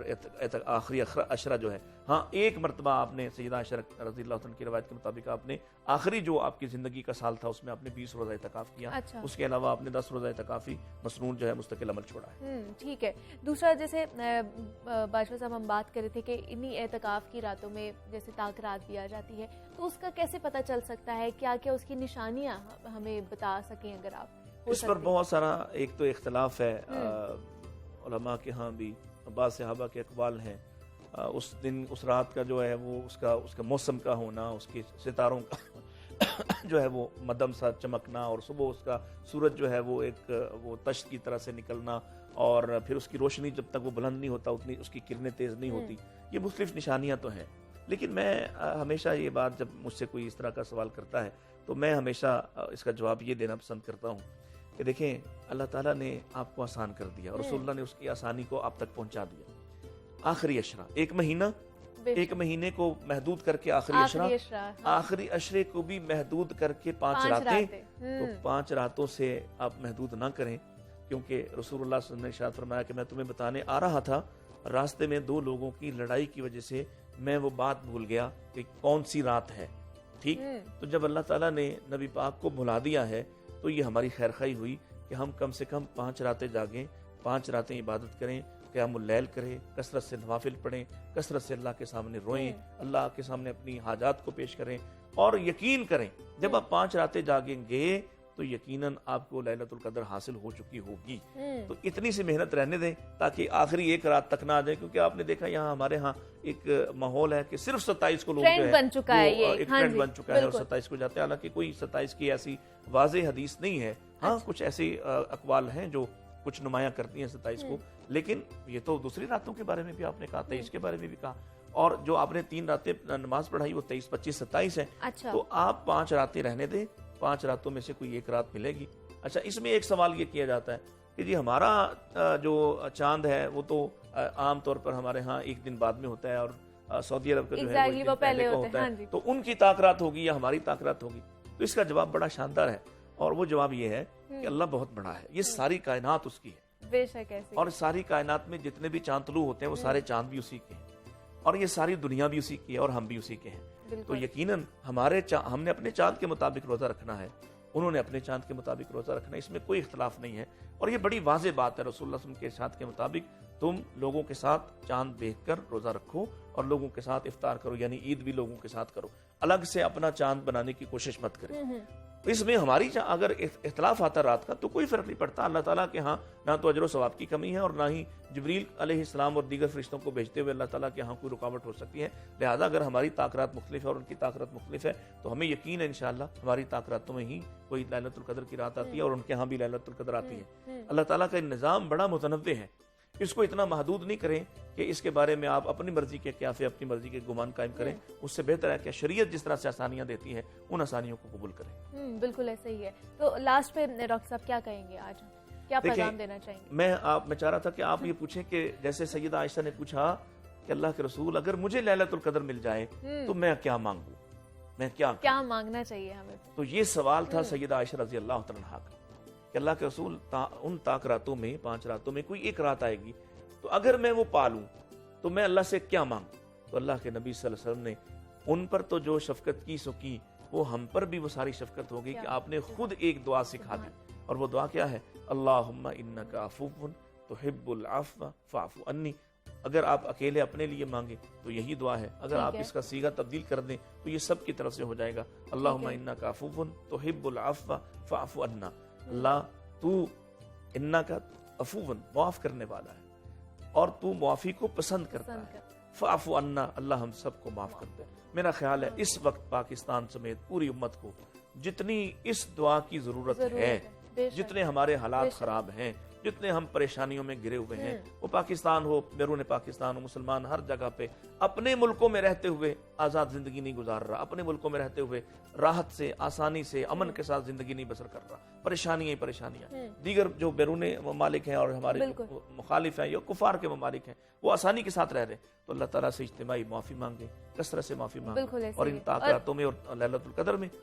آخری عشرہ جو ہے ہاں ایک مرتبہ آپ نے سیدہ عائشہ رضی اللہ عنہ کی روایت کے مطابق آپ نے آخری جو آپ کی زندگی کا سال تھا اس میں آپ نے 20 روزہ اعتکاف کیا. اچھا. اس کے علاوہ آپ نے 10 روزہ اعتکافی مسنون جو ہے مستقل عمل چھوڑا ہے. ٹھیک ہے. دوسرا جیسے باجوہ صاحب ہم بات کر رہے تھے کہ انہی اعتکاف کی راتوں میں جیسے تاک رات بھی آ جاتی ہے تو اس کا کیسے پتہ چل سکتا ہے, کیا کیا اس کی نشانیاں ہمیں بتا سکیں اگر آپ؟ اس پر بہت سارا ایک تو اختلاف ہے علماء کے ہاں بھی, بعض صحابہ کے اقوال ہیں. اس دن اس رات کا جو ہے وہ اس کا موسم کا ہونا, اس کے ستاروں کا جو ہے وہ مدم سا چمکنا, اور صبح اس کا سورج جو ہے وہ ایک وہ تشت کی طرح سے نکلنا, اور پھر اس کی روشنی جب تک وہ بلند نہیں ہوتا اتنی اس کی کرنیں تیز نہیں ہوتی. یہ مختلف نشانیاں تو ہیں, لیکن میں ہمیشہ یہ بات جب مجھ سے کوئی اس طرح کا سوال کرتا ہے تو میں ہمیشہ اس کا جواب یہ دینا پسند کرتا ہوں کہ دیکھیں اللہ تعالیٰ نے آپ کو آسان کر دیا اور رسول اللہ نے اس کی آسانی کو آپ تک پہنچا دیا. آخری عشرہ, ایک مہینے کو محدود کر کے آخری عشرے کو بھی محدود کر کے 5 راتیں, تو 5 راتوں سے آپ محدود نہ کریں, کیونکہ رسول اللہ صلی اللہ علیہ وسلم نے ارشاد فرمایا کہ میں تمہیں بتانے آ رہا تھا, راستے میں 2 لوگوں کی لڑائی کی وجہ سے میں وہ بات بھول گیا کہ کون سی رات ہے. ٹھیک, تو جب اللہ تعالیٰ نے نبی پاک کو بھلا دیا ہے تو یہ ہماری خیر خواہی ہوئی کہ ہم کم سے کم 5 راتیں جاگیں, 5 راتیں عبادت کریں, قیام اللیل کریں, کثرت سے نوافل پڑھیں, کثرت سے اللہ کے سامنے روئیں, اللہ کے سامنے اپنی حاجات کو پیش کریں, اور یقین کریں جب آپ 5 راتیں جاگیں گے تو یقیناً آپ کو لیلۃ القدر حاصل ہو چکی ہوگی. تو اتنی سی محنت رہنے دیں تاکہ آخری ایک رات تک نہ آ جائے, کیونکہ آپ نے دیکھا یہاں ہمارے ہاں ایک ماحول ہے کہ صرف 27 کو لوگ جو ہے ایک ٹرینڈ بن چکا ہے اور 27 کو جاتے ہیں, حالانکہ کوئی 27 کی ایسی واضح حدیث نہیں ہے. ہاں کچھ ایسے اقوال ہیں جو کچھ نمایاں کرتی ہیں 27 کو, لیکن یہ تو دوسری راتوں کے بارے میں بھی آپ نے کہا, 23 کے بارے میں بھی کہا, اور جو آپ نے 3 راتیں نماز پڑھائی وہ 23, 25, 27 ہیں. تو آپ 5 راتیں رہنے دیں, 5 راتوں میں سے کوئی ایک رات ملے گی. اچھا, اس میں ایک سوال یہ کیا جاتا ہے کہ جی ہمارا جو چاند ہے وہ تو عام طور پر ہمارے ہاں ایک دن بعد میں ہوتا ہے, اور سعودی عرب کا جو ہے وہ پہلے کا ہوتا ہے, تو ان کی طاق رات ہوگی یا ہماری طاق رات ہوگی؟ تو اس کا جواب بڑا شاندار ہے, اور وہ جواب یہ ہے کہ اللہ بہت بڑا ہے, یہ ساری کائنات اس کی ہے, بے شک ایسے, اور ساری کائنات میں جتنے بھی چاند طلوع ہوتے ہیں وہ سارے چاند بھی اسی کے ہیں, اور یہ ساری دنیا بھی اسی کی ہے, اور ہم بھی اسی کے ہیں. تو یقیناً ہم نے اپنے چاند کے مطابق روزہ رکھنا ہے, انہوں نے اپنے چاند کے مطابق روزہ رکھنا ہے, اس میں کوئی اختلاف نہیں ہے. اور یہ بڑی واضح بات ہے, رسول اللہ صلی اللہ علیہ وسلم کے ارشاد کے مطابق تم لوگوں کے ساتھ چاند دیکھ کر روزہ رکھو اور لوگوں کے ساتھ افطار کرو, یعنی عید بھی لوگوں کے ساتھ کرو, الگ سے اپنا چاند بنانے کی کوشش مت کریں. اس میں ہماری اگر اختلاف آتا رات کا تو کوئی فرق نہیں پڑتا. اللہ تعالیٰ کے ہاں نہ تو اجر و ثواب کی کمی ہے, اور نہ ہی جبریل علیہ السلام اور دیگر فرشتوں کو بھیجتے ہوئے اللہ تعالیٰ کے ہاں کوئی رکاوٹ ہو سکتی ہے. لہذا اگر ہماری طاقت مختلف ہے اور ان کی طاقت مختلف ہے تو ہمیں یقین ہے انشاءاللہ ہماری طاقتوں میں ہی کوئی لیلۃ القدر کی رات آتی ہے, اور ان کے ہاں بھی لیلۃ القدر آتی ہے. اللہ تعالیٰ کا نظام بڑا متنوع ہے, اس کو اتنا محدود نہیں کریں کہ اس کے بارے میں آپ اپنی مرضی کے قیافے, اپنی مرضی کے گمان قائم کریں. اس سے بہتر ہے کہ شریعت جس طرح سے آسانیاں دیتی ہے ان آسانیوں کو قبول کریں. بالکل ایسا ہی ہے. تو لاسٹ پہ ڈاکٹر صاحب کیا کہیں گے, آج کیا پیغام دینا چاہیں گے؟ میں چاہ رہا تھا کہ آپ یہ پوچھیں کہ جیسے سیدہ عائشہ نے پوچھا کہ اللہ کے رسول اگر مجھے لیلۃ القدر مل جائے تو میں کیا مانگوں, میں کیا مانگنا چاہیے ہمیں؟ تو یہ سوال تھا سیدہ عائشہ رضی اللہ تعالیٰ عنہا کا کہ اللہ کے رسول ان طاق راتوں میں 5 راتوں میں کوئی ایک رات آئے گی, تو اگر میں وہ پالوں تو میں اللہ سے کیا مانگوں؟ تو اللہ کے نبی صلی اللہ علیہ وسلم نے ان پر تو جو شفقت کی سو کی, وہ ہم پر بھی وہ ساری شفقت ہوگی کہ آپ نے خود ایک دعا سکھا دی, اور وہ دعا کیا ہے؟ اللہم انکا عفو تحب العفو فاعف عنی. اگر آپ اکیلے اپنے لیے مانگے تو یہی دعا ہے, اگر آپ اس کا صیغہ تبدیل کر دیں تو یہ سب کی طرف سے ہو جائے گا. اللہم انکا عفو تحب العفو فاعف عنا. اللہ تو انکا عفو معاف کرنے والا ہے اور تو معافی کو پسند کرتا ہے, فاعف عنا, اللہ ہم سب کو معاف کر دے. میرا خیال ہے اس وقت پاکستان سمیت پوری امت کو جتنی اس دعا کی ضرورت ہے, جتنے ہمارے حالات خراب ہیں, جتنے ہم پریشانیوں میں گرے ہوئے ہیں, وہ پاکستان ہو, بیرون پاکستان ہو, مسلمان ہر جگہ پہ اپنے ملکوں میں رہتے ہوئے آزاد زندگی نہیں گزار رہا, اپنے ملکوں میں رہتے ہوئے راحت سے, آسانی سے, امن کے ساتھ زندگی نہیں بسر کر رہا, پریشانیاں. دیگر جو بیرون ممالک ہیں اور ہمارے مخالف ہیں یا کفار کے ممالک ہیں وہ آسانی کے ساتھ رہ رہے, تو اللہ تعالیٰ سے اجتماعی معافی مانگے, کثرت سے معافی مانگے, اور ان طاقتوں میں اور لیلۃ القدر میں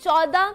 14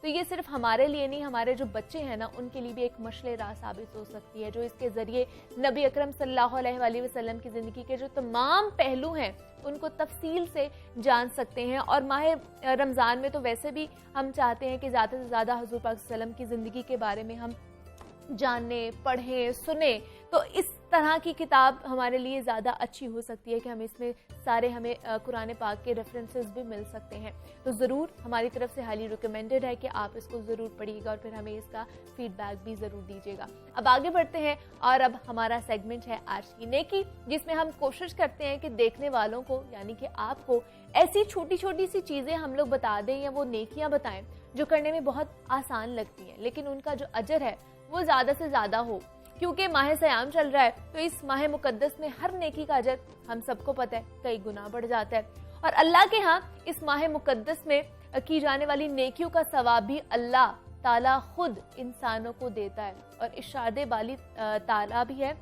تو یہ صرف ہمارے لیے نہیں, ہمارے جو بچے ہیں نا ان کے لیے بھی ایک مشعل راہ ثابت ہو سکتی ہے, جو اس کے ذریعے نبی اکرم صلی اللہ علیہ وآلہ وسلم کی زندگی کے جو تمام پہلو ہیں ان کو تفصیل سے جان سکتے ہیں. اور ماہ رمضان میں تو ویسے بھی ہم چاہتے ہیں کہ زیادہ سے زیادہ حضور پاک صلی اللہ علیہ وسلم کی زندگی کے بارے میں ہم جانیں, پڑھیں, سنیں. تو اس طرح کی کتاب ہمارے لیے زیادہ اچھی ہو سکتی ہے کہ ہم اس میں سارے ہمیں قرآن پاک کے ریفرنسز بھی مل سکتے ہیں. تو ضرور ہماری طرف سے ہائیلی ریکمینڈڈ ہے کہ آپ اس کو ضرور پڑھیے گا اور پھر ہمیں اس کا فیڈ بیک بھی ضرور دیجیے گا. اب آگے بڑھتے ہیں اور اب ہمارا سیگمنٹ ہے آج کی نیکی, جس میں ہم کوشش کرتے ہیں کہ دیکھنے والوں کو یعنی کہ آپ کو ایسی چھوٹی چھوٹی سی چیزیں ہم لوگ بتا دیں یا وہ نیکیاں بتائیں جو کرنے میں بہت آسان لگتی ہیں لیکن ان کا جو اجر ہے وہ زیادہ سے زیادہ ہو. کیونکہ ماہ سیام چل رہا ہے تو اس ماہ مقدس میں ہر نیکی کا اجر ہم سب کو پتہ ہے کئی گنا بڑھ جاتا ہے. اور اللہ کے ہاں اس ماہ مقدس میں کی جانے والی نیکیوں کا ثواب بھی اللہ تعالیٰ خود انسانوں کو دیتا ہے. اور ارشاد بالی تعالیٰ بھی ہے,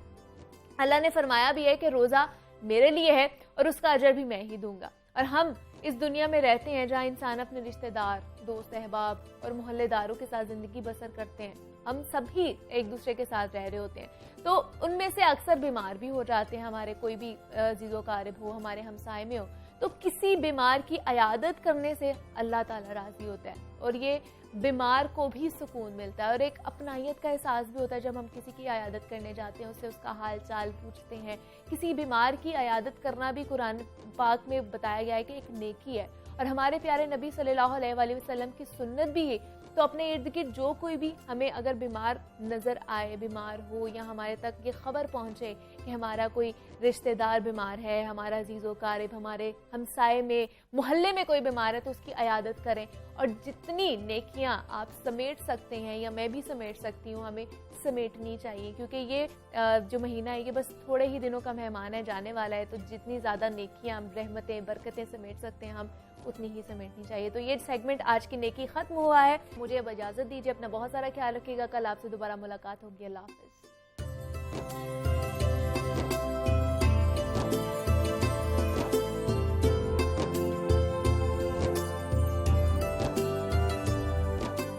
اللہ نے فرمایا بھی ہے کہ روزہ میرے لیے ہے اور اس کا اجر بھی میں ہی دوں گا. اور ہم اس دنیا میں رہتے ہیں جہاں انسان اپنے رشتہ دار, دوست احباب اور محلے داروں کے ساتھ زندگی بسر کرتے ہیں. ہم سبھی ایک دوسرے کے ساتھ رہ رہے ہوتے ہیں تو ان میں سے اکثر بیمار بھی ہو جاتے ہیں. ہمارے کوئی بھی عزیز و قارب ہو, ہمارے ہمسائے میں ہو, تو کسی بیمار کی عیادت کرنے سے اللہ تعالیٰ راضی ہوتا ہے اور یہ بیمار کو بھی سکون ملتا ہے اور ایک اپنائیت کا احساس بھی ہوتا ہے جب ہم کسی کی عیادت کرنے جاتے ہیں, اس سے اس کا حال چال پوچھتے ہیں. کسی بیمار کی عیادت کرنا بھی قرآن پاک میں بتایا گیا ہے کہ ایک نیکی ہے اور ہمارے پیارے نبی صلی اللہ علیہ وآلہ وسلم کی سنت بھی ہے. تو اپنے ارد گرد جو کوئی بھی ہمیں اگر بیمار نظر آئے, بیمار ہو یا ہمارے تک یہ خبر پہنچے کہ ہمارا کوئی رشتہ دار بیمار ہے, ہمارا عزیز و قارب, ہمارے ہمسائے میں, محلے میں کوئی بیمار ہے تو اس کی عیادت کریں. اور جتنی نیکیاں آپ سمیٹ سکتے ہیں یا میں بھی سمیٹ سکتی ہوں, ہمیں سمیٹنی چاہیے کیونکہ یہ جو مہینہ ہے یہ بس تھوڑے ہی دنوں کا مہمان ہے, جانے والا ہے. تو جتنی زیادہ نیکیاں, رحمتیں, برکتیں سمیٹ سکتے ہیں ہم اتنی ہی سمیٹنی چاہیے. تو یہ سیگمنٹ آج کی نیکی ختم ہوا ہے. مجھے اب اجازت دیجیے, اپنا بہت سارا خیال رکھیے گا. کل آپ سے دوبارہ ملاقات ہوگی. اللہ حافظ.